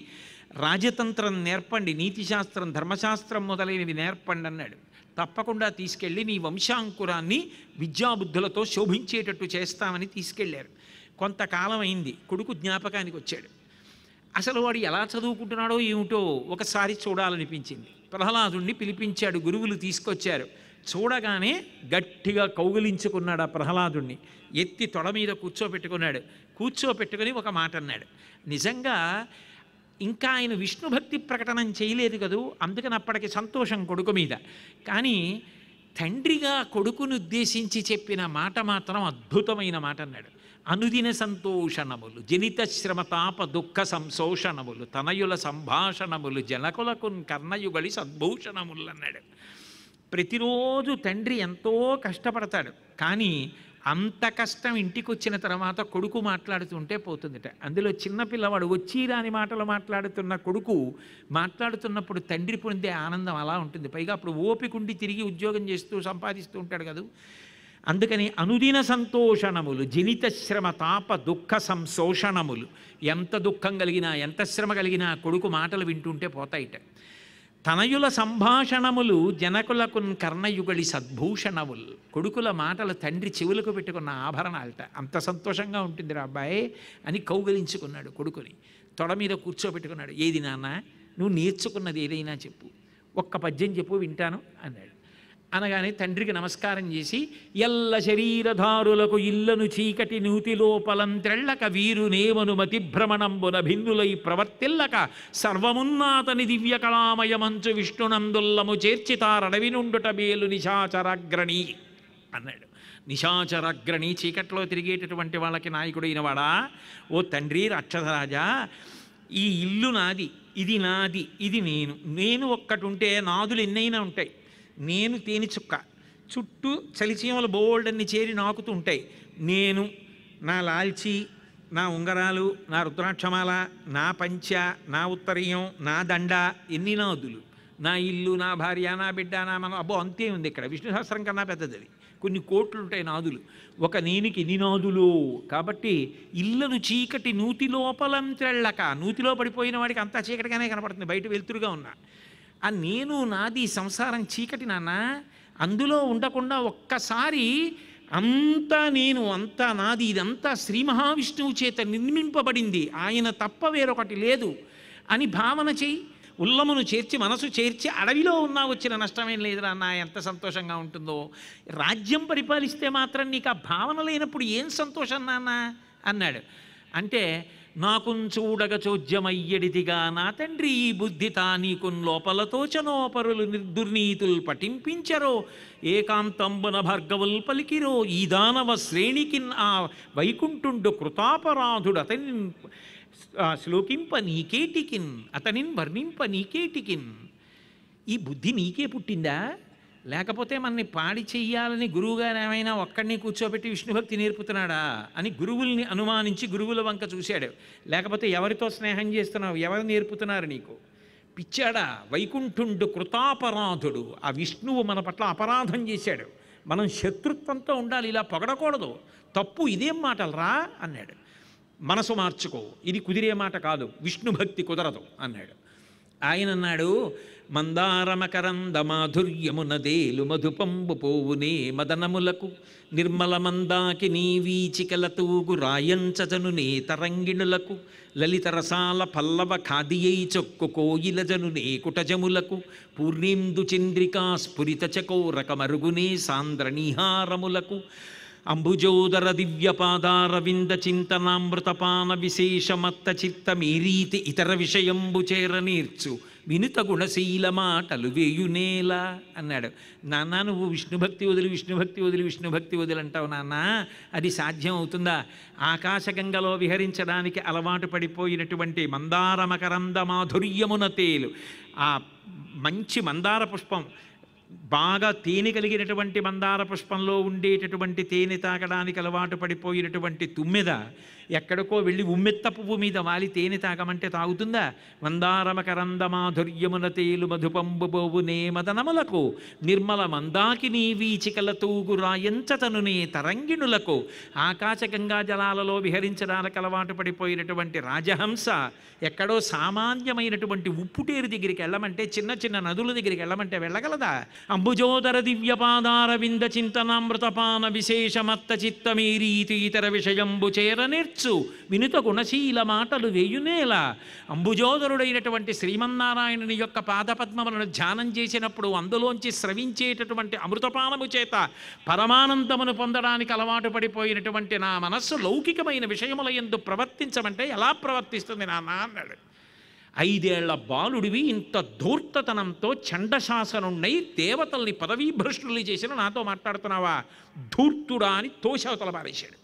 రాజతంత్రం నేర్పండి, నీతిశాస్త్రం ధర్మశాస్త్రం మొదలైనవి నేర్పండి అన్నాడు. తప్పకుండా తీసుకెళ్ళి నీ వంశాంకురాన్ని విద్యాబుద్ధులతో శోభించేటట్టు చేస్తామని తీసుకెళ్లారు. కొంతకాలం అయింది, కొడుకు జ్ఞాపకానికి వచ్చాడు. అసలు వాడు ఎలా చదువుకుంటున్నాడో ఏమిటో ఒకసారి చూడాలనిపించింది. ప్రహ్లాదుణ్ణి పిలిపించాడు, గురువులు తీసుకొచ్చారు. చూడగానే గట్టిగా కౌగిలించుకున్నాడు ఆ ప్రహ్లాదుణ్ణి, ఎత్తి తొడ మీద కూర్చోపెట్టుకున్నాడు. కూర్చోపెట్టుకుని ఒక మాట అన్నాడు. నిజంగా ఇంకా ఆయన విష్ణుభక్తి ప్రకటనం చేయలేదు కదూ, అందుకని అప్పటికి సంతోషం కొడుకు మీద. కానీ తండ్రిగా కొడుకును ఉద్దేశించి చెప్పిన మాట మాత్రం అద్భుతమైన మాట అన్నాడు. అనుదిన సంతోషణములు జనిత శ్రమతాప దుఃఖ సంశోషణములు తనయుల సంభాషణములు జనకులకు కర్ణయుగళి సద్భూషణములు అన్నాడు. ప్రతిరోజు తండ్రి ఎంతో కష్టపడతాడు, కానీ అంత కష్టం ఇంటికి వచ్చిన తర్వాత కొడుకు మాట్లాడుతుంటే పోతుందిట. అందులో చిన్నపిల్లవాడు వచ్చి రాని మాటలు మాట్లాడుతున్న కొడుకు మాట్లాడుతున్నప్పుడు తండ్రి పొందే ఆనందం అలా ఉంటుంది. పైగా అప్పుడు ఓపికండి తిరిగి ఉద్యోగం చేస్తూ సంపాదిస్తూ ఉంటాడు కదా. అందుకని అనుదిన సంతోషణములు జనిత శ్రమ తాప దుఃఖ సంశోషణములు, ఎంత దుఃఖం కలిగినా ఎంత శ్రమ కలిగినా కొడుకు మాటలు వింటుంటే పోతాయిట. తనయుల సంభాషణములు జనకులకు కర్ణయుగళి సద్భూషణములు, కొడుకుల మాటలు తండ్రి చెవులకు పెట్టుకున్న ఆభరణాలట. అంత సంతోషంగా ఉంటుంది రా అబ్బాయి అని కౌగలించుకున్నాడు కొడుకుని, తొడ మీద కూర్చోబెట్టుకున్నాడు. ఏది నాన్న, నువ్వు నేర్చుకున్నది ఏదైనా చెప్పు, ఒక్క పద్యం చెప్పు వింటాను అన్నాడు. అనగానే తండ్రికి నమస్కారం చేసి, ఎల్ల శరీరధారులకు ఇళ్లను చీకటి నూతి లోపలంత్రెళ్ళక వీరు నేమను మతిభ్రమణంబున భిన్నులై ప్రవర్తిల్లక సర్వమున్నాతని దివ్య కళామయమంచు విష్ణునందుల్లము చేర్చితారడవి నుండుట మేలు నిశాచరాగ్రణి అన్నాడు. నిశాచరాగ్రణి, చీకట్లో తిరిగేటటువంటి వాళ్ళకి నాయకుడైన వాడా, ఓ తండ్రి రాక్షసరాజా, ఈ ఇల్లు నాది, ఇది నాది, ఇది నేను ఒక్కటి ఉంటే నాదులు ఎన్నైనా ఉంటాయి. నేను తేనె చుక్క, చుట్టూ చలిచీమలు బోల్డన్ని చేరి నాకుతూ ఉంటాయి. నేను, నా లాల్చి, నా ఉంగరాలు, నా రుద్రాక్షమాల, నా పంచ, నా ఉత్తరీయం, నా దండ, ఎన్ని నాదులు. నా ఇల్లు, నా భార్య, నా బిడ్డ, నా మనం, అబ్బో అంతే ఉంది. ఇక్కడ విష్ణు సహస్రం కన్నా పెద్దది అది, కొన్ని కోట్లు ఉంటాయి నాదులు. ఒక నేనికి ఎన్ని నాదులు. కాబట్టి ఇళ్ళను చీకటి నూతి లోపలంత్రెళ్ళక, నూతిలో పడిపోయిన వాడికి అంతా చీకటిగానే కనపడుతుంది, బయట వెలుతురుగా ఉన్నా. ఆ నేను నాది సంసారం చీకటి నాన్న, అందులో ఉండకుండా ఒక్కసారి అంతా నేను, అంతా నాది, ఇదంతా శ్రీ మహావిష్ణువు చేత నిర్మింపబడింది, ఆయన తప్ప వేరొకటి లేదు అని భావన చెయ్యి. ఉల్లమును చేర్చి మనసు చేర్చి అడవిలో ఉన్నా వచ్చిన నష్టమేం లేదురా అన్న, ఎంత సంతోషంగా ఉంటుందో. రాజ్యం పరిపాలిస్తే మాత్రం నీకు ఆ భావన లేనప్పుడు ఏం సంతోషం నాన్న అన్నాడు. అంటే నాకున్ చూడగ చోద్యమయ్యడిదిగా నా తండ్రి ఈ బుద్ధితా నీకున్ లోపలతోచనోపరులు దుర్నీతులు పఠింపించరో ఏకాంతంబున భార్గవుల్ పలికిరో ఈ దానవ శ్రేణికిన్ ఆ వైకుంఠుండు కృతాపరాధుడు అతని శ్లోకింప నీకేటికిన్, అతనిని వర్ణింప నీకేటికిన్. ఈ బుద్ధి నీకే పుట్టిందా, లేకపోతే మనని పాడి చెయ్యాలని గురువుగారు ఏమైనా ఒక్కడిని కూర్చోబెట్టి విష్ణుభక్తి నేర్పుతున్నాడా అని గురువుల్ని అనుమానించి గురువుల వంక చూశాడు. లేకపోతే ఎవరితో స్నేహం చేస్తున్నావు, ఎవరు నేర్పుతున్నారు నీకు, పిచ్చాడా. వైకుంఠుండు కృతాపరాధుడు, ఆ విష్ణువు మన పట్ల అపరాధం చేశాడు, మనం శత్రుత్వంతో ఉండాలి, ఇలా పొగడకూడదు, తప్పు, ఇదేం మాటలు రా అన్నాడు. మనసు మార్చుకో, ఇది కుదిరే మాట కాదు, విష్ణుభక్తి కుదరదు అన్నాడు. ఆయన అన్నాడు, మందారమకరంద మాధుర్యమునదేలు మధుపంబు పోవునే మదనములకు నిర్మల మందాకి నీ వీచికల తూగు రాయంచజనునే తరంగిణులకు లలిత రసాల పల్లవ ఖాదియై చొక్కు కోయిలజనునే కుటజములకు పూర్ణేందు చంద్రికా స్ఫురిత చకోరక మరుగునే సాంద్ర నిహారములకు అంబుజోదర దివ్యపాదార వింద చింతనామృతపాన విశేషమత్త చిత్త మీరీతి ఇతర విషయంబు చేర నేర్చు వినుత గుణశీల మాటలు వేయునేల అన్నాడు. నాన్న నువ్వు విష్ణుభక్తి వదిలి విష్ణుభక్తి వదిలి విష్ణుభక్తి వదిలి అంటావు నాన్న, అది సాధ్యం అవుతుందా? ఆకాశగంగలో విహరించడానికి అలవాటు పడిపోయినటువంటి మందార మకరంద మాధుర్యమున తేలు, ఆ మంచి మందార పుష్పం, బాగా తేనె కలిగినటువంటి మందార పుష్పంలో ఉండేటటువంటి తేనె తాగడానికి అలవాటు పడిపోయినటువంటి తుమ్మెద ఎక్కడికో వెళ్ళి ఉమ్మెత్త పువ్వు మీద వాలి తేనె తాగమంటే తాగుతుందా? మందారమకరంద మాధుర్యమున తేలు మధుపంబు బోవునే మదనములకు నిర్మల మందాకినీ వీచికల తూగు రాయంచతనునే తరంగిణులకు. ఆకాశగంగా జలాలలో విహరించడానికి అలవాటు పడిపోయినటువంటి రాజహంస ఎక్కడో సామాన్యమైనటువంటి ఉప్పుటేరు దగ్గరికి వెళ్ళమంటే, చిన్న చిన్న నదుల దగ్గరికి వెళ్ళమంటే వెళ్ళగలదా? అంబుజోదర దివ్యపాదార వింద చింతనామృతపాన విశేషమత్త చిత్తమేరీతి ఇతర విషయంబు చేర నేర్చు వినుత గుణశీల మాటలు వేయునేల. అంబుజోదరుడైనటువంటి శ్రీమన్నారాయణుని యొక్క పాదపద్మములను ధ్యానం చేసినప్పుడు అందులోంచి స్రవించేటటువంటి అమృతపానము చేత పరమానందమును పొందడానికి అలవాటు పడిపోయినటువంటి నా మనస్సు లౌకికమైన విషయముల యందు ప్రవర్తించమంటే ఎలా ప్రవర్తిస్తుంది నాన్న అన్నాడు. 5 ఏళ్ల బాలుడివి ఇంత ధూర్తతనంతో చండశాసనున్నై దేవతల్ని పదవీభ్రష్టుల్ని చేసిన నాతో మాట్లాడుతున్నావా, ధూర్తుడా అని తోషవతల పారేశాడు.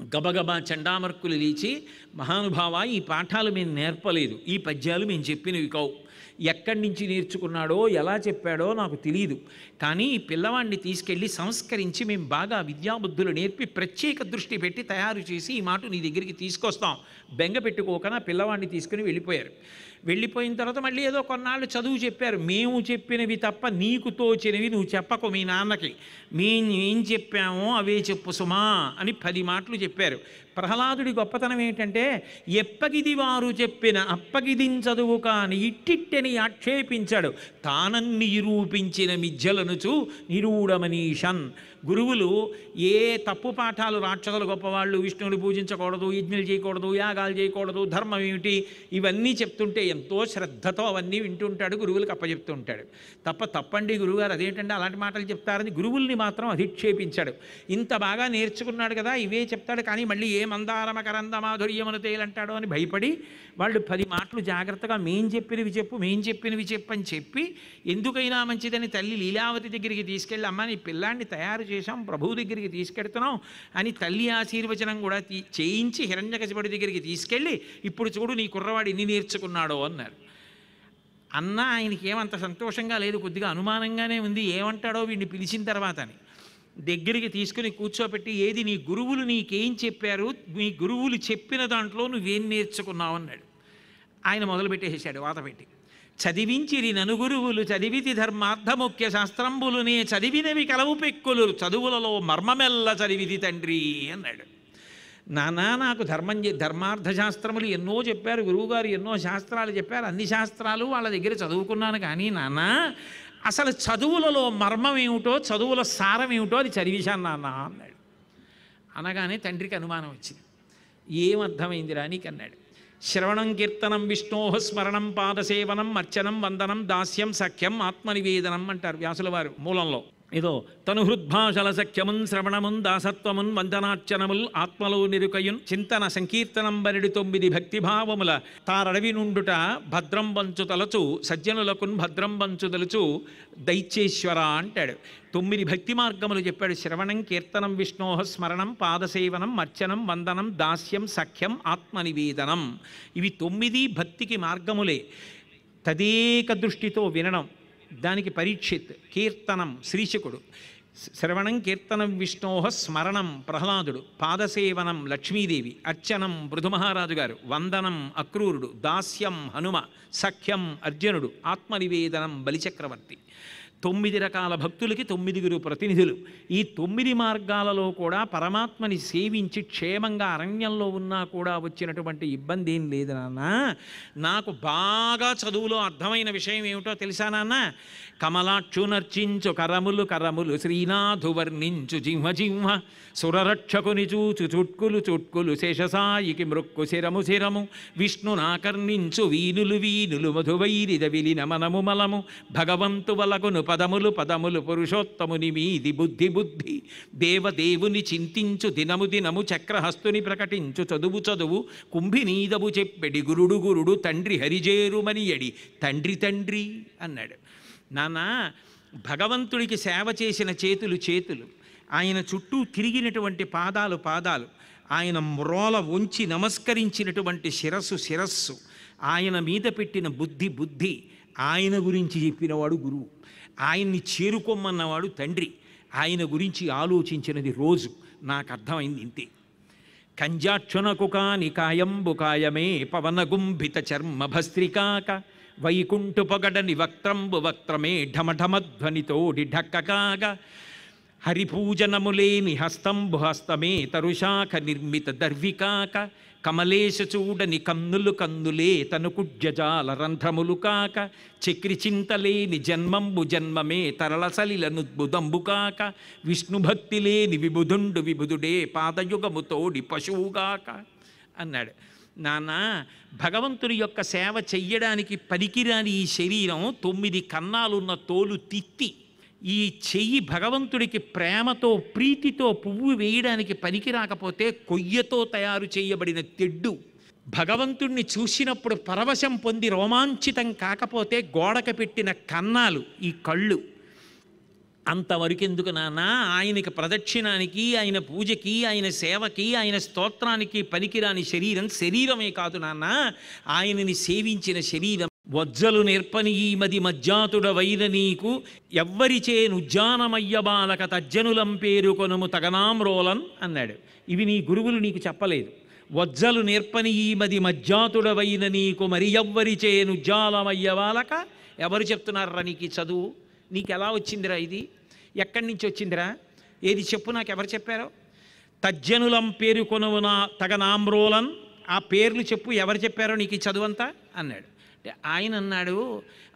గబగబా చండామర్కులు లేచి, మహానుభావ ఈ పాఠాలు మేము నేర్పలేదు, ఈ పద్యాలు మేము చెప్పినవి కావు, ఎక్కడి నుంచి నేర్చుకున్నాడో ఎలా చెప్పాడో నాకు తెలియదు, కానీ ఈ పిల్లవాడిని తీసుకెళ్ళి సంస్కరించి మేము బాగా విద్యాబుద్ధులు నేర్పి ప్రత్యేక దృష్టి పెట్టి తయారు చేసి ఈ మాట నీ దగ్గరికి తీసుకొస్తాం, బెంగ పెట్టుకోకనా పిల్లవాడిని తీసుకుని వెళ్ళిపోయారు. వెళ్ళిపోయిన తర్వాత మళ్ళీ ఏదో కొన్నాళ్ళు చదువు చెప్పారు. మేము చెప్పినవి తప్ప నీకు తోచినవి నువ్వు చెప్పకు మీ నాన్నకి, మేము ఏం చెప్పామో అవే చెప్పు సుమా అని 10 మాటలు చెప్పారు. ప్రహ్లాదుడి గొప్పతనం ఏంటంటే ఎప్పగిది వారు చెప్పిన అప్పగిదిం చదువు కాని ఇట్టిట్టని ఆక్షేపించాడు, తానన్ని నిరూపించిన మిథ్యలనుచు నిరూఢమనీషన్. గురువులు ఏ తప్పు పాఠాలు, రాక్షసులు గొప్పవాళ్ళు, విష్ణువుని పూజించకూడదు, యజ్ఞులు చేయకూడదు, యాగాలు చేయకూడదు, ధర్మం ఏమిటి, ఇవన్నీ చెప్తుంటే ఎంతో శ్రద్ధతో అవన్నీ వింటుంటాడు, గురువులకు అప్పచెప్తూ ఉంటాడు. తప్పండి గురువుగారు అదేంటంటే అలాంటి మాటలు చెప్తారని గురువుల్ని మాత్రం అధిక్షేపించాడు. ఇంత బాగా నేర్చుకున్నాడు కదా ఇవే చెప్తాడు, కానీ మళ్ళీ ఏ మందారమ కరంద మాధుర్యమును తేలంటాడో అని భయపడి వాళ్ళు 10 మాటలు జాగ్రత్తగా మేం చెప్పినవి చెప్పు అని చెప్పి, ఎందుకైనా మంచిదని తల్లి లీలావతి దగ్గరికి తీసుకెళ్ళి, అమ్మ నీ పిల్లాన్ని తయారు చేశాం, ప్రభువు దగ్గరికి తీసుకెడుతున్నాం అని తల్లి ఆశీర్వచనం కూడా చేయించి హిరణ్యకశిపుడి దగ్గరికి తీసుకెళ్ళి, ఇప్పుడు చూడు నీ కుర్రవాడు ఎన్ని నేర్చుకున్నాడో అన్నారు. అన్న ఆయనకి ఏమంత సంతోషంగా లేదు, కొద్దిగా అనుమానంగానే ఉంది, ఏమంటాడో వీడిని పిలిచిన తర్వాత అని. దగ్గరికి తీసుకుని కూర్చోపెట్టి, ఏది నీ గురువులు నీకేం చెప్పారు, మీ గురువులు చెప్పిన దాంట్లో నువ్వేం నేర్చుకున్నావు అన్నాడు. ఆయన మొదలుపెట్టేసాడు వాత పెట్టి, చదివించిరి ననుగురువులు చదివితి ధర్మార్థముఖ్య శాస్త్రంబులునే చదివినవి కలవు పెక్కులు చదువులలో మర్మమెల్ల చదివితి తండ్రి అన్నాడు. నానా నాకు ధర్మార్థ శాస్త్రములు ఎన్నో చెప్పారు గురువుగారు, ఎన్నో శాస్త్రాలు చెప్పారు, అన్ని శాస్త్రాలు వాళ్ళ దగ్గర చదువుకున్నాను, కానీ నాన్న అసలు చదువులలో మర్మం ఏమిటో, చదువుల సారం ఏమిటో అది చదివిశాను నాన్న అన్నాడు. అనగానే తండ్రికి అనుమానం వచ్చింది, ఏమర్థమైందిరా నీకు అన్నాడు. శ్రవణం కీర్తనం విష్ణోహ స్మరణం పాదసేవనం అర్చనం వందనం దాస్యం సఖ్యం ఆత్మనివేదనం అంటారు వ్యాసుల వారు మూలంలో. ఏదో తను హృద్భాషల సఖ్యమున్ శ్రవణమున్ దాసత్వమున్ వందనార్చనముల్ ఆత్మలో నిరుకయున్ చింతన సంకీర్తనం బరిడి 9 భక్తిభావముల తారడవి నుండుట భద్రం వంచు తలచు సజ్జనులకున్ భద్రం వంచు తలుచు దైత్యేశ్వర అంటాడు. 9 భక్తి మార్గములు చెప్పాడు. శ్రవణం కీర్తనం విష్ణోహ స్మరణం పాదసేవనం అర్చనం వందనం దాస్యం సఖ్యం ఆత్మనివేదనం. ఇవి 9 భక్తికి మార్గములే. తదేక దృష్టితో వినడం, దానికి పరీక్షిత్, కీర్తనం శ్రీశకుడు, శ్రవణం కీర్తనం విష్ణోహ స్మరణం ప్రహ్లాదుడు, పాదసేవనం లక్ష్మీదేవి, అర్చనం పృథుమహారాజు గారు, వందనం అక్రూరుడు, దాస్యం హనుమ, సఖ్యం అర్జునుడు, ఆత్మనివేదనం బలిచక్రవర్తి. 9 రకాల భక్తులకి 9 ప్రతినిధులు. ఈ 9 మార్గాలలో కూడా పరమాత్మని సేవించి క్షేమంగా అరణ్యంలో ఉన్నా కూడా వచ్చినటువంటి ఇబ్బంది ఏం లేదు నాన్న. నాకు బాగా చదువులో అర్థమైన విషయం ఏమిటో తెలుసా నాన్న? కమలాక్షునర్చించు కరములు కరములు శ్రీనాథు వర్ణించు జింహ జింహ సురరక్షకుని చూచు చుట్కులు చుట్కులు శేషసాయికి మృక్కు శిరము శిరము విష్ణునాకర్ణించు వీనులు వీనులు మధువైరిద విలిన మనము మలము భగవంతు వలకును పదములు పదములు పురుషోత్తముని మీది బుద్ధి బుద్ధి దేవదేవుని చింతించు దినము దినము చక్రహస్తుని ప్రకటించు చదువు చదువు కుంభినీదవు చెప్పెడి గురుడు గురుడు తండ్రి హరిజేరుమనియడి తండ్రి తండ్రి అన్నాడు. నాన్న భగవంతుడికి సేవ చేసిన చేతులు చేతులు, ఆయన చుట్టూ తిరిగినటువంటి పాదాలు పాదాలు, ఆయన మ్రోల ఉంచి నమస్కరించినటువంటి శిరస్సు శిరస్సు, ఆయన మీద పెట్టిన బుద్ధి బుద్ధి, ఆయన గురించి చెప్పినవాడు గురువు, ఆయన్ని చేరుకోమన్నవాడు తండ్రి, ఆయన గురించి ఆలోచించినది రోజు. నాకు అర్థమైంది ఇంతే. కంజాక్షునకు కాని కాయంబు కాయమే పవనగుంభిత చర్మ భస్త్రికాక వైకుంఠు పొగడని వక్త్రంబు వక్త్రమే ఢమఢమధ్వనితోడి ఢక్కకాగా హరిపూజనములేని హస్తంబు హస్తమే తరుశాఖ నిర్మిత దర్వికాక కమలేశ చూడని కన్నులు కన్నులే తను కుడ్యజాల రంధ్రములు కాక చక్రి చింతలేని జన్మంబు జన్మమే తరళ సలిల నుద్బుదంబు కాక విష్ణుభక్తి లేని విబుధుండు విబుధుడే పాదయుగము తోడి పశువుగాక అన్నాడు. నాన్న, భగవంతుని యొక్క సేవ చెయ్యడానికి పనికిరాని ఈ శరీరం 9 కన్నాలున్న తోలు తిత్తి, ఈ చెయ్యి భగవంతుడికి ప్రేమతో ప్రీతితో పువ్వు వేయడానికి పనికి రాకపోతే కొయ్యతో తయారు చేయబడిన తెడ్డు, భగవంతుణ్ణి చూసినప్పుడు పరవశం పొంది రోమాంచితం కాకపోతే గోడకు పెట్టిన కన్నాలు, ఈ కళ్ళు. అంతవరకెందుకు నాన్న, ఆయనకి ప్రదక్షిణానికి, ఆయన పూజకి, ఆయన సేవకి, ఆయన స్తోత్రానికి పనికిరాని శరీరం శరీరమే కాదు నాన్న, ఆయనని సేవించిన శరీరం. వజ్జలు నేర్పని ఈ మది మజ్జాతుడ వైర నీకు ఎవ్వరిచే నుజ్జానమయ్య బాలక తజ్జనులం పేరు కొనుము తగనామ్రోలన్ అన్నాడు. ఇవి నీ గురువులు నీకు చెప్పలేదు. వజ్జలు నేర్పని ఈ మది మజ్జాతుడ వైన నీకు మరి ఎవ్వరిచే నుజ్జాలమయ్య బాలక. ఎవరు చెప్తున్నారా నీకు చదువు? నీకు ఎలా వచ్చిందిరా ఇది? ఎక్కడి నుంచి వచ్చిందిరా? ఏది చెప్పు, నాకు ఎవరు చెప్పారో? తజ్జనులం పేరు కొనువునా తగనామ్రోలన్, ఆ పేర్లు చెప్పు, ఎవరు చెప్పారో నీకు ఈ చదువంతా అన్నాడు. ఆయన అన్నాడు,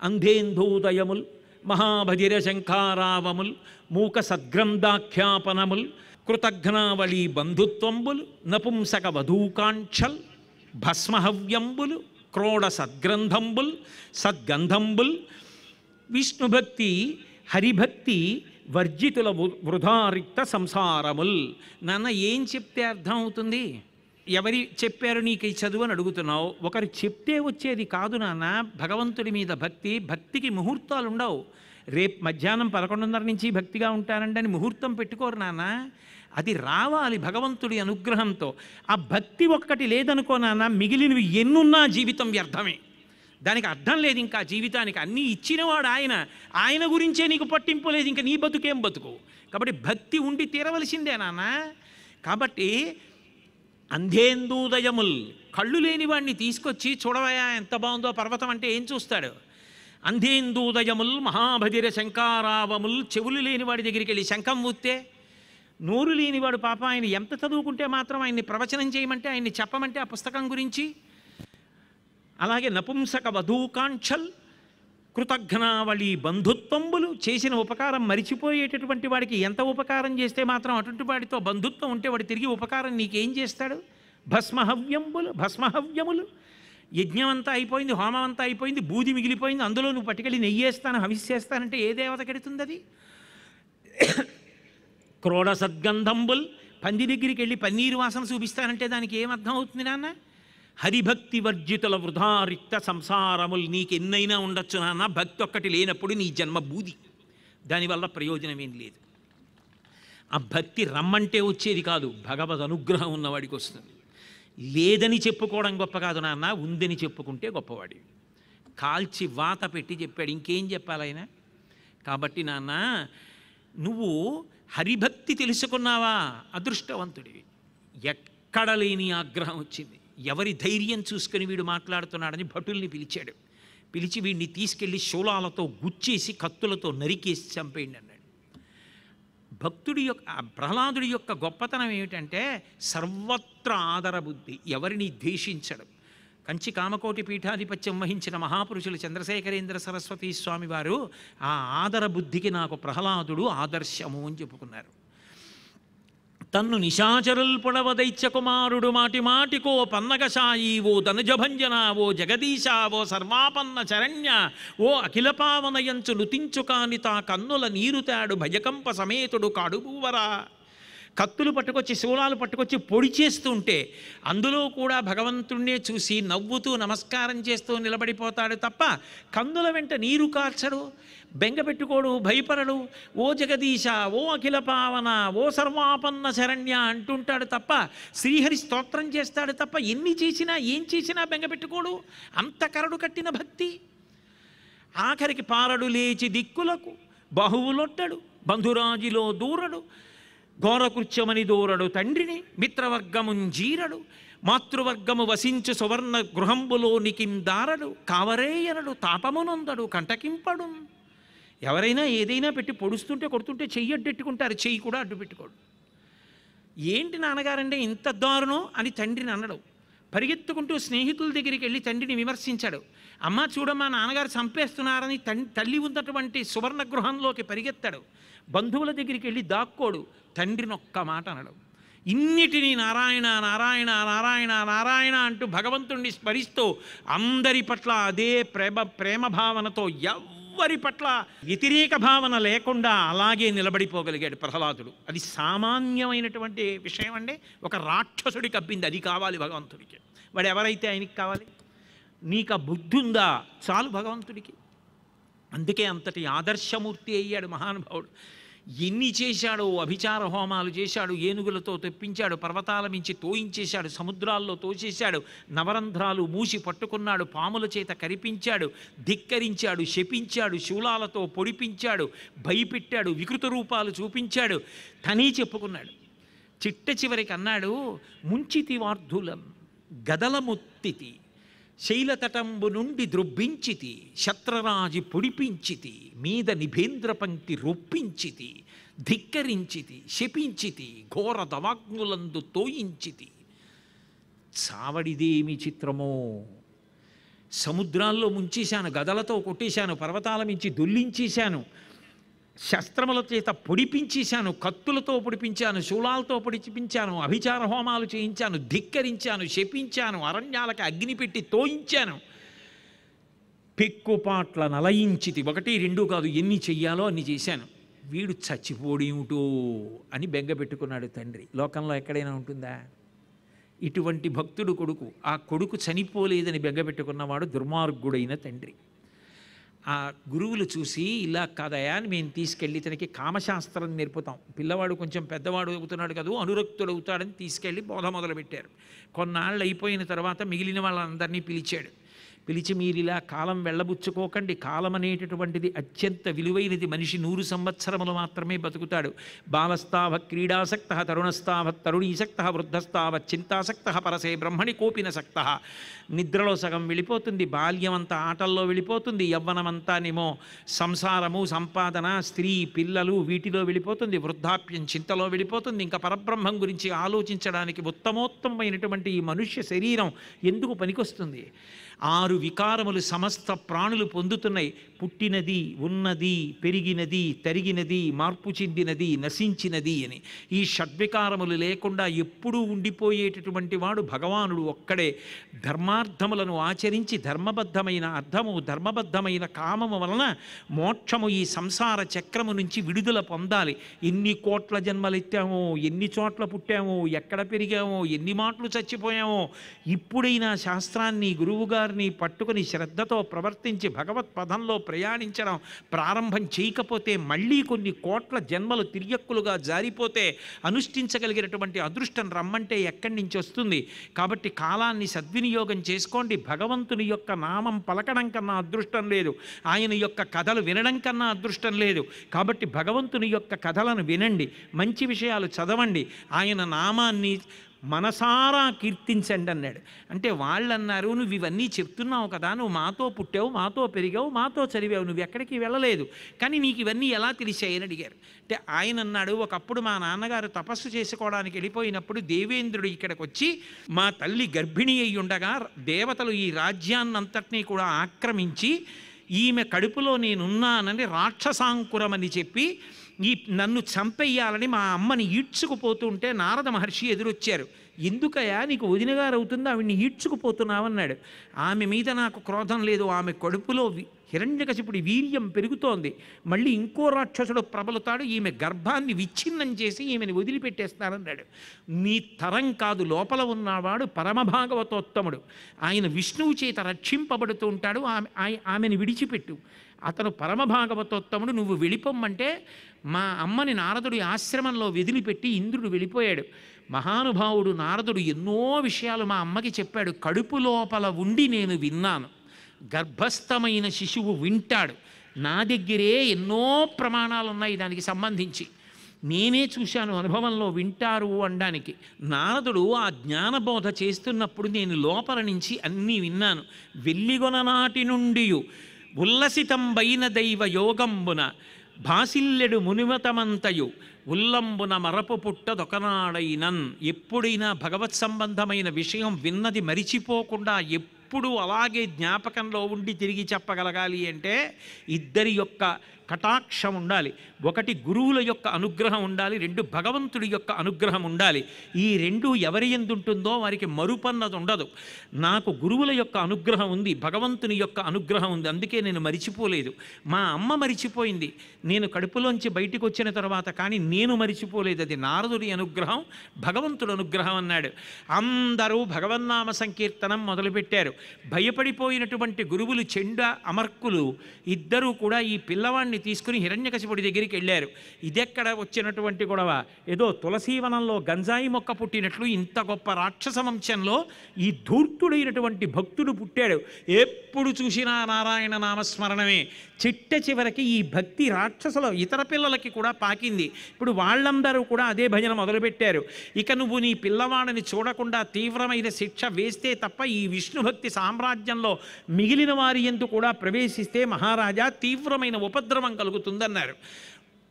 అంధేందోదయముల్ మహాభజిర శంఖారావముల్ మూక సద్గ్రంథాఖ్యాపనముల్ కృతఘ్నావళి బంధుత్వంబులు నపుంసక వధూకాంక్షల్ భస్మహవ్యంబులు క్రోడ సద్గ్రంథంబుల్ సద్గంధంబుల్ విష్ణుభక్తి హరిభక్తి వర్జితుల వృధారిక్త సంసారముల్. నాన్న, ఏం చెప్తే అర్థం అవుతుంది? ఎవరి చెప్పారు నీకు ఈ చదువు అని అడుగుతున్నావు. ఒకరు చెప్తే వచ్చేది కాదు నాన్న. భగవంతుడి మీద భక్తి, భక్తికి ముహూర్తాలు ఉండవు. రేపు మధ్యాహ్నం 11:30 నుంచి భక్తిగా ఉంటానండి అని ముహూర్తం పెట్టుకోరు నాన్న. అది రావాలి భగవంతుడి అనుగ్రహంతో. ఆ భక్తి ఒక్కటి లేదనుకో నాన్న, మిగిలినవి ఎన్నున్నా జీవితం వ్యర్థమే. దానికి అర్థం లేదు ఇంకా జీవితానికి. అన్నీ ఇచ్చినవాడు ఆయన, ఆయన గురించే నీకు పట్టింపు లేదు, ఇంకా నీ బతుకేం బతుకు. కాబట్టి భక్తి ఉండి తీరవలసిందే నాన్న. కాబట్టి అంధేందూదయముల్, కళ్ళు లేని వాడిని తీసుకొచ్చి చూడవయా ఎంత బాగుందో పర్వతం అంటే ఏం చూస్తాడు? అంధేందూదయముల్ మహాభజిర శంకారావముల్, చెవులు లేనివాడి దగ్గరికి వెళ్ళి శంఖం ఊస్తే, నోరు లేనివాడు పాప ఆయన ఎంత చదువుకుంటే మాత్రం ఆయన్ని ప్రవచనం చేయమంటే, ఆయన్ని చెప్పమంటే ఆ పుస్తకం గురించి. అలాగే నపుంసక వధూకాంక్షల్ కృతఘ్నావళి బంధుత్వంబులు, చేసిన ఉపకారం మరిచిపోయేటటువంటి వాడికి ఎంత ఉపకారం చేస్తే మాత్రం అటువంటి వాడితో బంధుత్వం ఉంటే వాడు తిరిగి ఉపకారం నీకేం చేస్తాడు? భస్మహవ్యములు, యజ్ఞం అంతా అయిపోయింది, హోమం అంతా అయిపోయింది, బూది మిగిలిపోయింది, అందులో నువ్వు పట్టుకెళ్ళి నెయ్యేస్తాను హవిస్సేస్తానంటే ఏ దేవత కెడుతుంది అది? క్రోడ సద్గంధంబుల్, పంది దగ్గరికి వెళ్ళి పన్నీరు వాసన చూపిస్తానంటే దానికి ఏమర్థం అవుతుంది నాన్న? హరిభక్తి వర్జితుల వృధారిక్త సంసారములు, నీకెన్నైనా ఉండొచ్చు నాన్న, భక్తి ఒక్కటి లేనప్పుడు నీ జన్మ బూది, దానివల్ల ప్రయోజనం ఏం లేదు. ఆ భక్తి రమ్మంటే వచ్చేది కాదు, భగవద్ అనుగ్రహం ఉన్నవాడికి వస్తుంది. లేదని చెప్పుకోవడం గొప్ప కాదు నాన్న, ఉందని చెప్పుకుంటే గొప్పవాడి. కాల్చి వాత పెట్టి చెప్పాడు, ఇంకేం చెప్పాలైనా. కాబట్టి నాన్న, నువ్వు హరిభక్తి తెలుసుకున్నావా, అదృష్టవంతుడివి. ఎక్కడ లేని ఆగ్రహం వచ్చింది. ఎవరి ధైర్యం చూసుకుని వీడు మాట్లాడుతున్నాడని భటుల్ని పిలిచాడు. పిలిచి వీడిని తీసుకెళ్ళి శూలాలతో గుచ్చేసి కత్తులతో నరికేసి చంపేయండి అన్నాడు. భక్తుడి యొక్క ప్రహ్లాదుడి యొక్క గొప్పతనం ఏమిటంటే సర్వత్ర ఆదర బుద్ధి, ఎవరిని ద్వేషించడం. కంచి కామకోటి పీఠాధిపత్యం వహించిన మహాపురుషులు చంద్రశేఖరేంద్ర సరస్వతీ స్వామి వారు ఆ ఆదర బుద్ధికి నాకు ప్రహ్లాదుడు ఆదర్శము అని చెప్పుకున్నారు. తన్ను నిశాచరుల్ పొడవదైత్య కుమారుడు మాటి మాటికో పన్నగశాయి ఓ ధనుజభంజన ఓ జగదీశ ఓ సర్వాపన్న శరణ్య ఓ అఖిల పావనయంచు నుతించు కాని తా కన్నుల నీరుతాడు భయకంప సమేతుడు కాడుబూవరా. కత్తులు పట్టుకొచ్చి శూలాలు పట్టుకొచ్చి పొడి చేస్తుంటే అందులో కూడా భగవంతుణ్ణే చూసి నవ్వుతూ నమస్కారం చేస్తూ నిలబడిపోతాడు తప్ప కన్నుల వెంట నీరు కార్చడు, బెంగపెట్టుకోడు, భయపడడు. ఓ జగదీశ ఓ అఖిల పావన ఓ సర్వాపన్న శరణ్య అంటుంటాడు తప్ప శ్రీహరి స్తోత్రం చేస్తాడు తప్ప ఎన్ని చేసినా ఏం చేసినా బెంగపెట్టుకోడు. అంత కరడు కట్టిన భక్తి. ఆఖరికి పారడు లేచి దిక్కులకు బాహువులొట్టడు, బంధురాజిలో దూరడు, ఘోరకృత్యమని దూరడు తండ్రిని, మిత్రవర్గముంజీరడు, మాతృవర్గము వసించు సువర్ణ గృహంబులో నికిందారడు, కావరేయనడు తాపమునందడు కంటకింపడు. ఎవరైనా ఏదైనా పెట్టి పొడుస్తుంటే కొడుతుంటే చెయ్యి అడ్డెట్టుకుంటారు, చెయ్యి కూడా అడ్డు పెట్టుకోడు. ఏంటి నాన్నగారంటే ఇంత దారుణం అని తండ్రిని అనడం. పరిగెత్తుకుంటూ స్నేహితుల దగ్గరికి వెళ్ళి తండ్రిని విమర్శించాడు. అమ్మ చూడమ్మా నాన్నగారు చంపేస్తున్నారని తల్లి ఉన్నటువంటి సువర్ణ గృహంలోకి పరిగెత్తాడు. బంధువుల దగ్గరికి వెళ్ళి దాక్కోడు, తండ్రిని ఒక్క మాట అనడం. ఇన్నిటినీ నారాయణ నారాయణ నారాయణ నారాయణ అంటూ భగవంతుణ్ణి స్మరిస్తూ అందరి పట్ల అదే ప్రేమ భావనతో ఎవ్వరి పట్ల వ్యతిరేక భావన లేకుండా అలాగే నిలబడిపోగలిగాడు ప్రహ్లాదుడు. అది సామాన్యమైనటువంటి విషయం అండి. ఒక రాక్షసుడికి అబ్బింది, అది కావాలి భగవంతుడికి. వాడు ఎవరైతే ఆయనకి కావాలి? నీకు ఆ బుద్ధి ఉందా చాలు భగవంతుడికి. అందుకే అంతటి ఆదర్శమూర్తి అయ్యాడు మహానుభావుడు. ఎన్ని చేశాడో, అభిచార హోమాలు చేశాడు, ఏనుగులతో తెప్పించాడు, పర్వతాల మించి తోయించేశాడు, సముద్రాల్లో తోచేశాడు, నవరంధ్రాలు మూసి పట్టుకున్నాడు, పాముల చేత కరిపించాడు, ధిక్కరించాడు, శపించాడు, శూలాలతో పొడిపించాడు, భయపెట్టాడు, వికృత రూపాలు చూపించాడు, తనే చెప్పుకున్నాడు. చిట్ట చివరికి అన్నాడు, ముంచితి వార్ధులం గదలముత్తితి శైలతటంబు నుండి ద్రొబ్బించితి శత్రరాజి పొడిపించితి మీద నిభేంద్ర పంక్తి రొప్పించితి ధిక్కరించితి శపించితి ఘోర దవాగ్నులందు తోయించితి. చావడిదేమి చిత్రమో! సముద్రాల్లో ముంచేశాను, గదలతో కొట్టేశాను, పర్వతాల మించి దొల్లించేశాను, శస్త్రముల చేత పొడిపించేశాను, కత్తులతో పొడిపించాను, శూలాలతో పొడిపించాను, అభిచార హోమాలు చేయించాను, ధిక్కరించాను, శపించాను, అరణ్యాలకు అగ్ని పెట్టి తోయించాను, పెక్కుపాట్ల నలయించితి. 1, 2 కాదు, ఎన్ని చెయ్యాలో అన్ని చేశాను. వీడు చచ్చిపోడేమిటో అని బెంగ పెట్టుకున్నాడు తండ్రి. లోకంలో ఎక్కడైనా ఉంటుందా? ఇటువంటి భక్తుడు కొడుకు. ఆ కొడుకు చనిపోలేదని బెంగ పెట్టుకున్నవాడు దుర్మార్గుడైన తండ్రి. ఆ గురువులు చూసి, ఇలా కాదయా అని మేము తీసుకెళ్ళి తనకి కామశాస్త్రం నేర్పుతాం, పిల్లవాడు కొంచెం పెద్దవాడు అవుతున్నాడు కదా, అనురక్తుడు అవుతాడని తీసుకెళ్ళి బోధ మొదలుపెట్టారు. కొన్నాళ్ళు అయిపోయిన తర్వాత మిగిలిన వాళ్ళందరినీ పిలిచాడు. పిలిచి, మీరు ఇలా కాలం వెళ్ళబుచ్చుకోకండి, కాలం అనేటటువంటిది అత్యంత విలువైనది. మనిషి 100 సంవత్సరములు మాత్రమే బతుకుతాడు. బాలస్తావ క్రీడాసక్త, తరుణస్తావ తరుణీసక్త, వృద్ధస్తావ చింతాసక్త, పరసే బ్రహ్మణి కోపినసక్త. నిద్రలో సగం వెళ్ళిపోతుంది, బాల్యం అంతా ఆటల్లో వెళ్ళిపోతుంది, యవ్వనమంతానేమో సంసారము, సంపాదన, స్త్రీ, పిల్లలు వీటిలో వెళ్ళిపోతుంది, వృద్ధాప్యం చింతలో వెళ్ళిపోతుంది. ఇంకా పరబ్రహ్మం గురించి ఆలోచించడానికి ఉత్తమోత్తమైనటువంటి ఈ మనుష్య శరీరం ఎందుకు పనికొస్తుంది? 6 వికారములు సమస్త ప్రాణులు పొందుతున్నాయి. పుట్టినది, ఉన్నది, పెరిగినది, తరిగినది, మార్పు చెందినది, నశించినది అని. ఈ షడ్వికారములు లేకుండా ఎప్పుడూ ఉండిపోయేటటువంటి వాడు భగవానుడు ఒక్కడే. ధర్మార్థములను ఆచరించి ధర్మబద్ధమైన అర్థము, ధర్మబద్ధమైన కామము వలన మోక్షము, ఈ సంసార చక్రము నుంచి విడుదల పొందాలి. ఎన్ని కోట్ల జన్మలెత్తామో, ఎన్ని చోట్ల పుట్టామో, ఎక్కడ పెరిగామో, ఎన్ని మాటలు చచ్చిపోయామో, ఇప్పుడైనా శాస్త్రాన్ని, గురువుగారిని పట్టుకుని శ్రద్ధతో ప్రవర్తించి భగవత్ పదంలో ప్రయాణించడం ప్రారంభం చేయకపోతే మళ్ళీ కొన్ని కోట్ల జన్మలు తిరియక్కులుగా జారిపోతే అనుష్ఠించగలిగినటువంటి అదృష్టం రమ్మంటే ఎక్కడి నుంచి వస్తుంది? కాబట్టి కాలాన్ని సద్వినియోగం చేసుకోండి. భగవంతుని యొక్క నామం పలకడం కన్నా అదృష్టం లేదు, ఆయన యొక్క కథలు వినడం కన్నా అదృష్టం లేదు. కాబట్టి భగవంతుని యొక్క కథలను వినండి, మంచి విషయాలు చదవండి, ఆయన నామాన్ని మనసారా కీర్తించండి అన్నాడు. అంటే వాళ్ళు అన్నారు, నువ్వు ఇవన్నీ చెప్తున్నావు కదా, నువ్వు మాతో పుట్టావు, మాతో పెరిగావు, మాతో చదివావు, నువ్వు ఎక్కడికి వెళ్ళలేదు, కానీ నీకు ఇవన్నీ ఎలా తెలిసాయి అని అడిగారు. అంటే ఆయన అన్నాడు, ఒకప్పుడు మా నాన్నగారు తపస్సు చేసుకోవడానికి వెళ్ళిపోయినప్పుడు దేవేంద్రుడు ఇక్కడికి వచ్చి మా తల్లి గర్భిణి అయి ఉండగా దేవతలు ఈ రాజ్యాన్నంతటినీ కూడా ఆక్రమించి ఈమె కడుపులో నేనున్నానని రాక్షసాంకురమని చెప్పి నన్ను చంపెయ్యాలని మా అమ్మని ఈడ్చుకుపోతుంటే నారద మహర్షి ఎదురొచ్చారు. ఎందుకయ్యా నీకు వదినగారు అవుతుందో ఆవిడ్ని ఈడ్చుకుపోతున్నావన్నాడు. ఆమె మీద నాకు క్రోధం లేదు, ఆమె కడుపులో హిరణ్యకశిపుడి వీర్యం పెరుగుతోంది, మళ్ళీ ఇంకో రాక్షసుడు ప్రబలుతాడు, ఈమె గర్భాన్ని విచ్ఛిన్నం చేసి ఈమెను వదిలిపెట్టేస్తానన్నాడు. నీ తరం కాదు, లోపల ఉన్నవాడు పరమభాగవతోత్తముడు, ఆయన విష్ణువు చేత రక్షింపబడుతూ ఉంటాడు, ఆమెను విడిచిపెట్టు, అతను పరమభాగవతోత్తముడు, నువ్వు వెళ్ళిపోమ్మంటే మా అమ్మని నారదుడి ఆశ్రమంలో వదిలిపెట్టి ఇంద్రుడు వెళ్ళిపోయాడు. మహానుభావుడు నారదుడు ఎన్నో విషయాలు మా అమ్మకి చెప్పాడు. కడుపు లోపల ఉండి నేను విన్నాను, గర్భస్థమైన శిశువు వింటాడు, నా దగ్గరే ఎన్నో ప్రమాణాలు ఉన్నాయి దానికి సంబంధించి, నేనే చూశాను, అనుభవంలో వింటారు అనడానికి. నారదుడు ఆ జ్ఞానబోధ చేస్తున్నప్పుడు నేను లోపల నుంచి అన్నీ విన్నాను. వెల్లిగొన నాటి నుండి ఉల్లసితంబైన దైవ యోగంబున భాసిల్లెడు మునిమతమంతయు ఉల్లంబున మరపు పుట్టదొకనాడైనన్. ఎప్పుడైనా భగవత్ సంబంధమైన విషయం విన్నది మరిచిపోకుండా ఎప్పుడు అలాగే జ్ఞాపకంలో ఉండి తిరిగి చెప్పగలగాలి అంటే ఇద్దరి యొక్క కటాక్షం ఉండాలి. ఒకటి గురువుల యొక్క అనుగ్రహం ఉండాలి, రెండు భగవంతుడి యొక్క అనుగ్రహం ఉండాలి. ఈ రెండు ఎవరి ఎందుంటుందో వారికి మరుపన్నది ఉండదు. నాకు గురువుల యొక్క అనుగ్రహం ఉంది, భగవంతుని యొక్క అనుగ్రహం ఉంది, అందుకే నేను మరిచిపోలేదు. మా అమ్మ మరిచిపోయింది నేను కడుపులోంచి బయటికి వచ్చిన తర్వాత, కానీ నేను మరిచిపోలేదు. అది నారదుడి అనుగ్రహం, భగవంతుడు అనుగ్రహం అన్నాడు. అందరూ భగవన్నామ సంకీర్తనం మొదలుపెట్టారు. భయపడిపోయినటువంటి గురువులు చెండ అమర్కులు ఇద్దరూ కూడా ఈ పిల్లవాడిని తీసుకుని హిరణ్యకశిపుడి దగ్గరికి వెళ్ళారు. ఇదెక్కడ వచ్చినటువంటి గొడవ? ఏదో తులసీవనంలో గంజాయి మొక్క పుట్టినట్లు ఇంత గొప్ప రాక్షస వంశంలో ఈ ధూర్తుడైనటువంటి భక్తుడు పుట్టాడు. ఎప్పుడు చూసినా నారాయణ నామస్మరణమే. చిట్ట చివరికి ఈ భక్తి రాక్షసుల ఇతర పిల్లలకి కూడా పాకింది. ఇప్పుడు వాళ్ళందరూ కూడా అదే భజన మొదలుపెట్టారు. ఇక నువ్వు నీ పిల్లవాడిని చూడకుండా తీవ్రమైన శిక్ష వేస్తే తప్ప ఈ విష్ణుభక్తి సామ్రాజ్యంలో మిగిలిన వారి యందు కూడా ప్రవేశిస్తే మహారాజా తీవ్రమైన ఉపద్రవం కలుగుతుందన్నారు.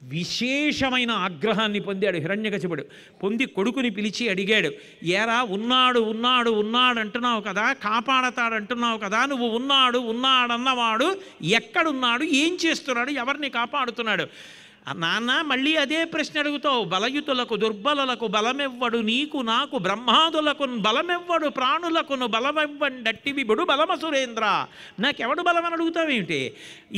విశేషమైన ఆగ్రహాన్ని పొందాడు హిరణ్యకశిపుడు. పొంది కొడుకుని పిలిచి అడిగాడు, ఏరా ఉన్నాడు ఉన్నాడు ఉన్నాడు అంటున్నావు కదా, కాపాడతాడంటున్నావు కదా, నువ్వు ఉన్నాడు ఉన్నాడన్నవాడు ఎక్కడున్నాడు, ఏం చేస్తున్నాడు, ఎవరిని కాపాడుతున్నాడు? నాన్న మళ్ళీ అదే ప్రశ్న అడుగుతావు. బలయుతులకు దుర్బలులకు బలమెవ్వడు, నీకు నాకు బ్రహ్మాదులకు బలమెవ్వడు, ప్రాణులకును బలమెవ్వండట్టి విభుడు బలమసురేంద్ర. నాకెవడు బలమని అడుగుతావేమిటి?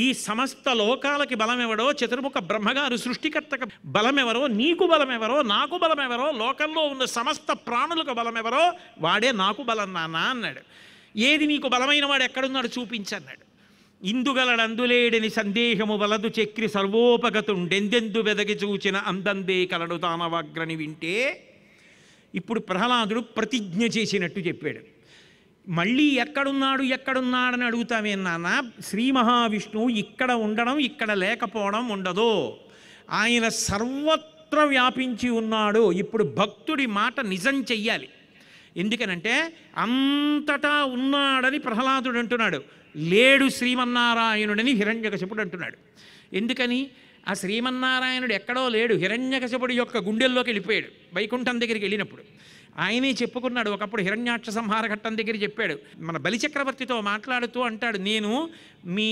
ఈ సమస్త లోకాలకి బలమెవడో, చతుర్ముఖ బ్రహ్మగారు సృష్టికర్తకు బలమెవరో, నీకు బలమెవరో, నాకు బలమెవరో, లోకంలో ఉన్న సమస్త ప్రాణులకు బలమెవరో వాడే నాకు బలం నాన్న అన్నాడు. ఏది నీకు బలమైన వాడు ఎక్కడున్నాడు చూపించన్నాడు. ఇందుగలడందులేడని సందేహము వలదు చక్రి సర్వోపగతుండెందెందు వెదగి చూచిన అందందే కలడు తానవాగ్రని వింటే. ఇప్పుడు ప్రహ్లాదుడు ప్రతిజ్ఞ చేసినట్టు చెప్పాడు. మళ్ళీ ఎక్కడున్నాడు ఎక్కడున్నాడని అడుగుతామే నాన్న. శ్రీ మహావిష్ణువు ఇక్కడ ఉండడం ఇక్కడ లేకపోవడం ఉండదు. ఆయన సర్వత్ర వ్యాపించి ఉన్నాడు. ఇప్పుడు భక్తుడి మాట నిజం చెయ్యాలి. ఎందుకనంటే అంతటా ఉన్నాడని ప్రహ్లాదుడు అంటున్నాడు, లేడు శ్రీమన్నారాయణుడని హిరణ్యకశిపుడు అంటున్నాడు. ఎందుకని? ఆ శ్రీమన్నారాయణుడు ఎక్కడో లేడు, హిరణ్యకశిపుడి యొక్క గుండెల్లోకి వెళ్ళిపోయాడు. వైకుంఠం దగ్గరికి వెళ్ళినప్పుడు ఆయనే చెప్పుకున్నాడు. ఒకప్పుడు హిరణ్యాక్ష సంహార ఘట్టం దగ్గర చెప్పాడు. మన బలిచక్రవర్తితో మాట్లాడుతూ అంటాడు, నేను మీ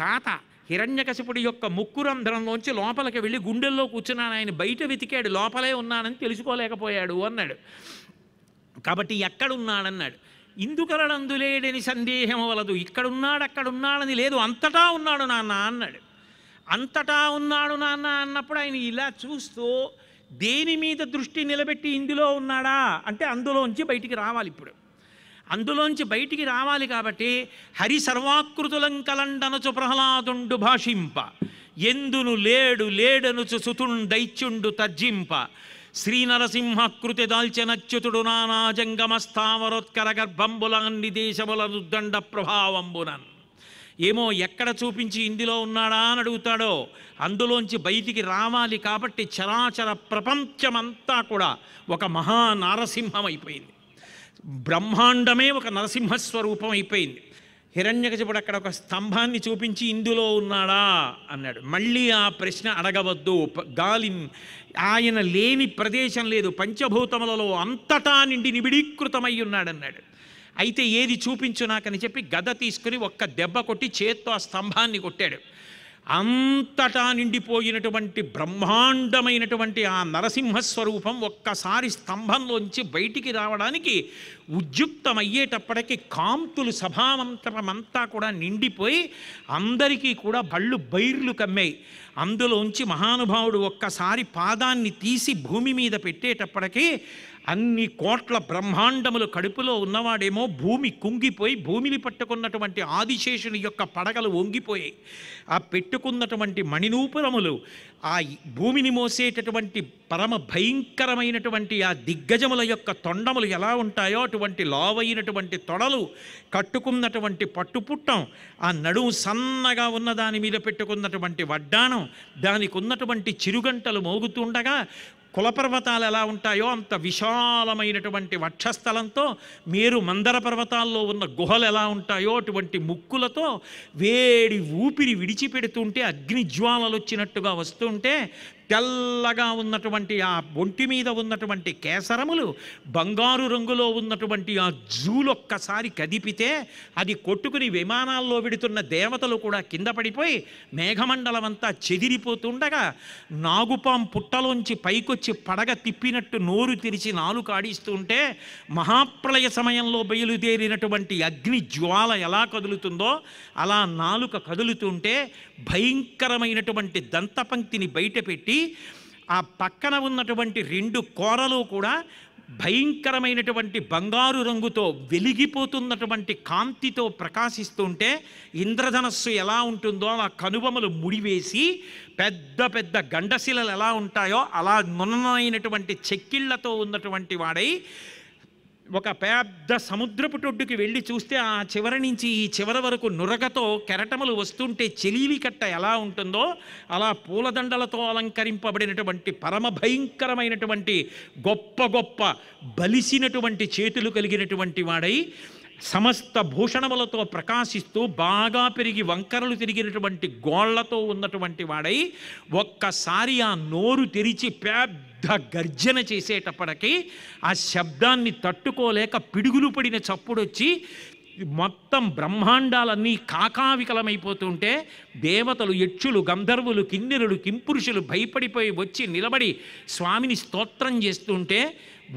తాత హిరణ్యకశిపుడి యొక్క ముక్కురంధ్రంలోంచి లోపలికి వెళ్ళి గుండెల్లో కూర్చున్నాను, ఆయన బయట వెతికాడు, లోపలే ఉన్నానని తెలుసుకోలేకపోయాడు అన్నాడు. కాబట్టి ఎక్కడున్నాడన్నాడు. ఇందుకలడందులేడని సందేహం వలదు, ఇక్కడున్నాడు అక్కడున్నాడని లేదు, అంతటా ఉన్నాడు నాన్న అన్నాడు. అంతటా ఉన్నాడు నాన్న అన్నప్పుడు ఆయన ఇలా చూస్తూ దేని మీద దృష్టి నిలబెట్టి ఇందులో ఉన్నాడా అంటే అందులోంచి బయటికి రావాలి. ఇప్పుడు అందులోంచి బయటికి రావాలి కాబట్టి హరి సర్వాకృతులంకలండనచు ప్రహ్లాదుండు భాషింప, ఎందును లేడు లేడనుచు సుతుండైత్యుండు తర్జింప, శ్రీనరసింహకృతి దాల్చెనచ్యుతుడు నానా జంగమస్థావరోత్కర గర్భంబులాన్ని దేశముల రుద్దండ ప్రభావంబునన్. ఏమో ఎక్కడ చూపించి ఇందులో ఉన్నాడా అని అడుగుతాడో అందులోంచి బయటికి రావాలి. కాబట్టి చరాచర ప్రపంచమంతా కూడా ఒక మహా నారసింహం అయిపోయింది. బ్రహ్మాండమే ఒక నరసింహస్వరూపం అయిపోయింది. హిరణ్యకశిపుడు అక్కడ ఒక స్తంభాన్ని చూపించి ఇందులో ఉన్నాడా అన్నాడు. మళ్ళీ ఆ ప్రశ్న అడగవద్దు. గాలి ఆయన లేని ప్రదేశం లేదు, పంచభూతములలో అంతటా నిండి నిబిడీకృతమై ఉన్నాడన్నాడు. అయితే ఏది చూపించు నాకని చెప్పి గద తీసుకుని ఒక్క దెబ్బ కొట్టి చేత్తో ఆ స్తంభాన్ని కొట్టాడు. అంతటా నిండిపోయినటువంటి బ్రహ్మాండమైనటువంటి ఆ నరసింహస్వరూపం ఒక్కసారి స్తంభంలోంచి బయటికి రావడానికి ఉద్యుక్తమయ్యేటప్పటికీ కాంతులు సభామంతరమంతా కూడా నిండిపోయి అందరికీ కూడా బళ్ళు బైర్లు కమ్మాయి. అందులోంచి మహానుభావుడు ఒక్కసారి పాదాన్ని తీసి భూమి మీద పెట్టేటప్పటికీ అన్ని కోట్ల బ్రహ్మాండములు కడుపులో ఉన్నవాడేమో భూమి కుంగిపోయి భూమిని పట్టుకున్నటువంటి ఆదిశేషుని యొక్క పడగలు వంగిపోయాయి. ఆ పెట్టుకున్నటువంటి మణినూపురములు, ఆ భూమిని మోసేటటువంటి పరమ భయంకరమైనటువంటి ఆ దిగ్గజముల యొక్క తొండములు ఎలా ఉంటాయో అటువంటి లావైనటువంటి తొడలు, కట్టుకున్నటువంటి పట్టుపుట్టం, ఆ నడుము సన్నగా ఉన్న దాని మీద పెట్టుకున్నటువంటి వడ్డాణం, దానికి ఉన్నటువంటి చిరుగంటలు మోగుతుండగా కులపర్వతాలు ఎలా ఉంటాయో అంత విశాలమైనటువంటి వక్షస్థలంతో, మేరు మందర పర్వతాల్లో ఉన్న గుహలు ఎలా ఉంటాయో అటువంటి ముక్కులతో వేడి ఊపిరి విడిచిపెడుతుంటే అగ్నిజ్వాలలు వచ్చినట్టుగా వస్తుంటే, తెల్లగా ఉన్నటువంటి ఆ ఒంటి మీద ఉన్నటువంటి కేసరములు బంగారు రంగులో ఉన్నటువంటి ఆ జూలొక్కసారి కదిపితే అది కొట్టుకుని విమానాల్లో విడుతున్న దేవతలు కూడా కింద పడిపోయి మేఘమండలం అంతా చెదిరిపోతుండగా, నాగుపాం పుట్టలోంచి పైకొచ్చి పడగ తిప్పినట్టు నోరు తెరిచి నాలుక ఆడిస్తుంటే, మహాప్రళయ సమయంలో బయలుదేరినటువంటి అగ్ని జ్వాల ఎలా కదులుతుందో అలా నాలుక కదులుతుంటే భయంకరమైనటువంటి దంతపంక్తిని బయటపెట్టి ఆ పక్కన ఉన్నటువంటి 2 కోరలు కూడా భయంకరమైనటువంటి బంగారు రంగుతో వెలిగిపోతున్నటువంటి కాంతితో ప్రకాశిస్తుంటే, ఇంద్రధనస్సు ఎలా ఉంటుందో అలా కనుబొమలు ముడివేసి పెద్ద పెద్ద గండశిలలు ఎలా ఉంటాయో అలా నున్నమైనటువంటి చెక్కిళ్లతో ఉన్నటువంటి వాడై ఒక పెద్ద సముద్రపు టొడ్డుకి వెళ్ళి చూస్తే ఆ చివరి నుంచి ఈ చివరి వరకు నురగతో కెరటములు వస్తుంటే చెలీవి కట్ట ఎలా ఉంటుందో అలా పూలదండలతో అలంకరింపబడినటువంటి పరమ భయంకరమైనటువంటి గొప్ప గొప్ప బలిసినటువంటి చేతులు కలిగినటువంటి వాడై సమస్త భూషణములతో ప్రకాశిస్తూ బాగా పెరిగి వంకరలు తిరిగినటువంటి గోళ్లతో ఉన్నటువంటి వాడై ఒక్కసారి ఆ నోరు తెరిచి పెద్ద గర్జన చేసేటప్పటికి ఆ శబ్దాన్ని తట్టుకోలేక పిడుగులు పడిన చప్పుడొచ్చి మొత్తం బ్రహ్మాండాలన్నీ కాకావికలమైపోతుంటే, దేవతలు, యక్షులు, గంధర్వులు, కిన్నెరులు, కింపురుషులు భయపడిపోయి వచ్చి నిలబడి స్వామిని స్తోత్రం చేస్తుంటే,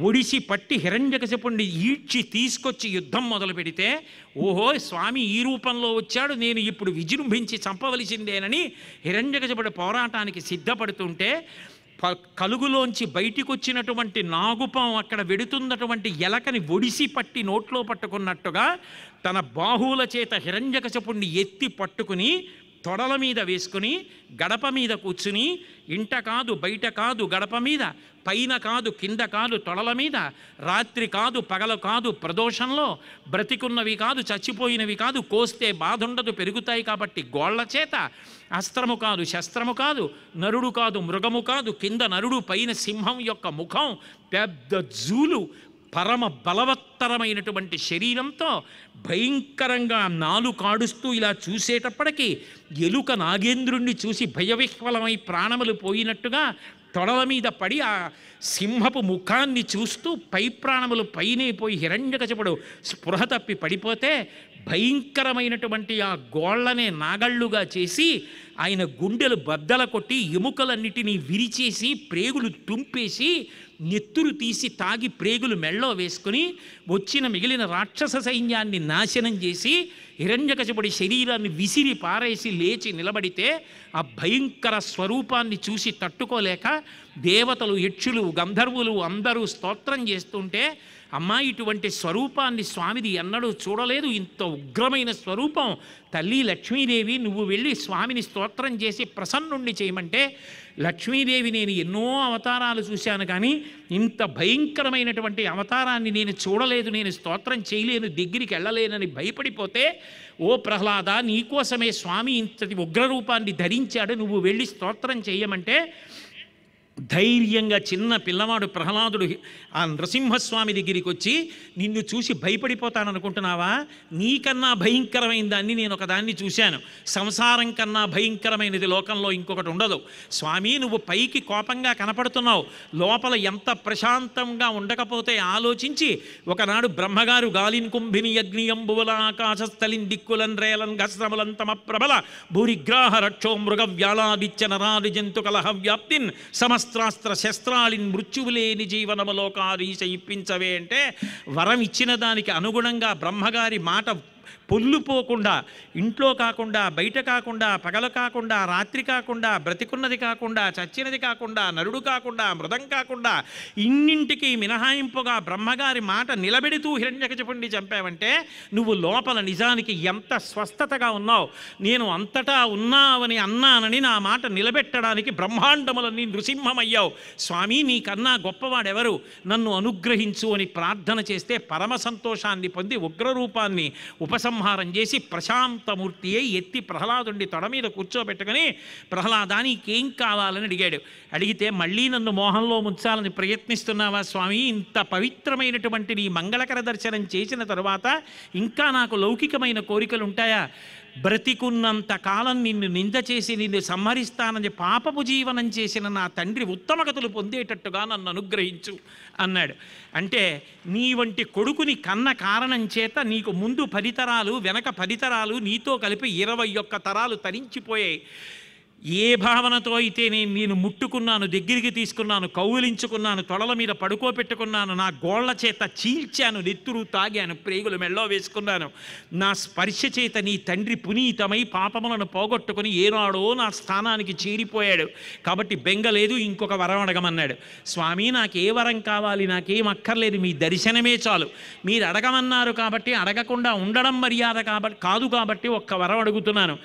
ఒడిసి పట్టి హిరణ్యకశిపుణ్ణి ఈడ్చి తీసుకొచ్చి యుద్ధం మొదలు పెడితే, ఓహో స్వామి ఈ రూపంలో వచ్చాడు, నేను ఇప్పుడు విజృంభించి చంపవలసిందేనని హిరణ్యకశిపుడు పోరాటానికి సిద్ధపడుతుంటే, కలుగులోంచి బయటికి వచ్చినటువంటి నాగుపాం అక్కడ వెడుతున్నటువంటి ఎలకని ఒడిసి పట్టి నోట్లో పట్టుకున్నట్టుగా తన బాహువుల చేత హిరణ్యకశిపుణ్ణి ఎత్తి పట్టుకుని తొడల మీద వేసుకుని గడప మీద కూర్చుని, ఇంట కాదు బయట కాదు గడప మీద, పైన కాదు కింద కాదు తొడల మీద, రాత్రి కాదు పగలు కాదు ప్రదోషంలో, బ్రతికున్నవి కాదు చచ్చిపోయినవి కాదు, కోస్తే బాధుండదు పెరుగుతాయి కాబట్టి గోళ్ల చేత, అస్త్రము కాదు శస్త్రము కాదు, నరుడు కాదు మృగము కాదు, కింద నరుడు పైన సింహం యొక్క ముఖం, పెద్ద జూలు, పరమ బలవత్తరమైనటువంటి శరీరంతో భయంకరంగా నాలుకాడుస్తూ ఇలా చూసేటప్పటికీ ఎలుక నాగేంద్రుణ్ణి చూసి భయవిహ్వలమై ప్రాణములు పోయినట్టుగా తొడల మీద పడి ఆ సింహపు ముఖాన్ని చూస్తూ పై ప్రాణములు పైనే పోయి హిరణ్యకశిపుడు స్పృహ తప్పి పడిపోతే, భయంకరమైనటువంటి ఆ గోళ్లనే నాగళ్ళుగా చేసి ఆయన గుండెలు బద్దల కొట్టి ఎముకలన్నిటినీ విరిచేసి ప్రేగులు తుంపేసి నెత్తురు తీసి తాగి ప్రేగులు మెళ్ళో వేసుకుని వచ్చిన మిగిలిన రాక్షస సైన్యాన్ని నాశనం చేసి హిరణ్యకశిపుడి శరీరాన్ని విసిరి పారేసి లేచి నిలబడితే, ఆ భయంకర స్వరూపాన్ని చూసి తట్టుకోలేక దేవతలు, యక్షులు, గంధర్వులు అందరూ స్తోత్రం చేస్తుంటే, అమ్మా ఇటువంటి స్వరూపాన్ని స్వామిది ఎన్నడూ చూడలేదు, ఇంత ఉగ్రమైన స్వరూపం, తల్లి లక్ష్మీదేవి నువ్వు వెళ్ళి స్వామిని స్తోత్రం చేసి ప్రసన్నుణ్ణి చేయమంటే, లక్ష్మీదేవి నేను ఎన్నో అవతారాలు చూశాను కానీ ఇంత భయంకరమైనటువంటి అవతారాన్ని నేను చూడలేదు, నేను స్తోత్రం చేయలేను, దగ్గరికి వెళ్ళలేనని భయపడిపోతే, ఓ ప్రహ్లాద నీకోసమే స్వామి ఇంతటి ఉగ్రరూపాన్ని ధరించాడు, నువ్వు వెళ్ళి స్తోత్రం చేయమంటే ధైర్యంగా చిన్న పిల్లవాడు ప్రహ్లాదుడు ఆ నృసింహస్వామి దగ్గరికి వచ్చి, నిన్ను చూసి భయపడిపోతాననుకుంటున్నావా, నీకన్నా భయంకరమైన దాన్ని నేను ఒకదాన్ని చూశాను, సంసారం కన్నా భయంకరమైనది లోకంలో ఇంకొకటి ఉండదు స్వామి, నువ్వు పైకి కోపంగా కనపడుతున్నావు, లోపల ఎంత ప్రశాంతంగా ఉండకపోతే ఆలోచించి, ఒకనాడు బ్రహ్మగారు గాలిన్ కుంభిని అగ్నియంబువల ఆకాశస్థలిన్ దిక్కులన్ రేలన్ గస్రములన్ తమ ప్రబల భూరిగ్రాహ రక్షో మృగ వ్యాలాదిత్య నరాది జంతు కలహ వ్యాప్తిన్ సమస్త్రాస్త్ర శస్త్రాలిన్ మృత్యువులేని జీవనములోకారీశ ఇప్పించవే అంటే, వరం ఇచ్చిన దానికి అనుగుణంగా బ్రహ్మగారి మాట పొల్లుపోకుండా, ఇంట్లో కాకుండా బయట కాకుండా పగలు కాకుండా రాత్రి కాకుండా బ్రతికున్నది కాకుండా చచ్చినది కాకుండా నరుడు కాకుండా మృదం కాకుండా ఇన్నింటికి మినహాయింపుగా బ్రహ్మగారి మాట నిలబెడుతూ హిరణ్యకశిపుణ్ణి చంపావంటే నువ్వు లోపల నిజానికి ఎంత స్వస్థతగా ఉన్నావు, నేను అంతటా ఉన్నావని అన్నానని నా మాట నిలబెట్టడానికి బ్రహ్మాండములన్నీ నృసింహమయ్యావు స్వామి, నీకన్నా గొప్పవాడెవరు, నన్ను అనుగ్రహించు అని ప్రార్థన చేస్తే పరమ సంతోషాన్ని పొంది ఉగ్రరూపాన్ని ఉపసం సంహారం చేసి ప్రశాంతమూర్తి అయి ఎత్తి ప్రహ్లాదుడి తొడ మీద కూర్చోబెట్టుకుని, ప్రహ్లాదా నీకేం కావాలని అడిగాడు. అడిగితే, మళ్ళీ నన్ను మోహంలో ముంచాలని ప్రయత్నిస్తున్నావా స్వామి? ఇంత పవిత్రమైనటువంటి నీ మంగళకర దర్శనం చేసిన తరువాత ఇంకా నాకు లౌకికమైన కోరికలు ఉంటాయా? బ్రతికున్నంత కాలం నిన్ను నింద చేసి నిన్ను సంహరిస్తానని పాపపు జీవనం చేసిన నా తండ్రి ఉత్తమగతులు పొందేటట్టుగా నన్ను అనుగ్రహించు అన్నాడు. అంటే నీ వంటి కొడుకుని కన్న కారణం చేత నీకు ముందు 10 తరాలు వెనక 10 తరాలు నీతో కలిపి 21 తరాలు తరించిపోయాయి. ఏ భావనతో అయితే నేను ముట్టుకున్నాను, దగ్గరికి తీసుకున్నాను, కౌగిలించుకున్నాను, తొడల మీద పడుకోబెట్టుకున్నాను, నా గోళ్ల చేత చీల్చాను, నెత్తురు తాగాను, ప్రేగులు మెళ్ళో వేసుకున్నాను, నా స్పర్శ చేత నీ తండ్రి పునీతమై పాపములను పోగొట్టుకుని ఏనాడో నా స్థానానికి చేరిపోయాడు. కాబట్టి బెంగలేదు, ఇంకొక వరం అడగమన్నాడు. స్వామి నాకు ఏ వరం కావాలి? నాకేం అక్కర్లేదు, మీ దర్శనమే చాలు. మీరు అడగమన్నారు కాబట్టి, అడగకుండా ఉండడం మర్యాద కాదు కాబట్టి ఒక్క వరం అడుగుతున్నాను.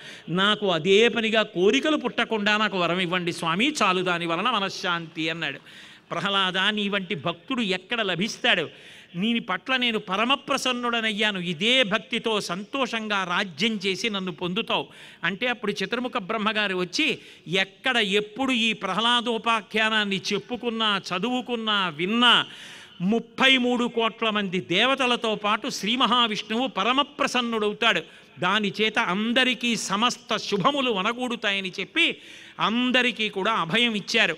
నాకు అదే పనిగా కోరికలు పుట్టకుండా నాకు వరం ఇవ్వండి స్వామి, చాలు, దాని వలన మనశ్శాంతి అన్నాడు. ప్రహ్లాద, నీ వంటి భక్తుడు ఎక్కడ లభిస్తాడు? నీ పట్ల నేను పరమప్రసన్నుడనయ్యాను, ఇదే భక్తితో సంతోషంగా రాజ్యం చేసి నన్ను పొందుతావు అంటే అప్పుడు చతుర్ముఖ బ్రహ్మగారు వచ్చి, ఎక్కడ ఎప్పుడు ఈ ప్రహ్లాదోపాఖ్యానాన్ని చెప్పుకున్నా, చదువుకున్నా, విన్నా 33 కోట్ల మంది దేవతలతో పాటు శ్రీ మహావిష్ణువు పరమప్రసన్నుడవుతాడు. దాని చేత అందరికీ సమస్త శుభములు వనగూడుతాయని చెప్పి అందరికీ కూడా అభయం ఇచ్చారు.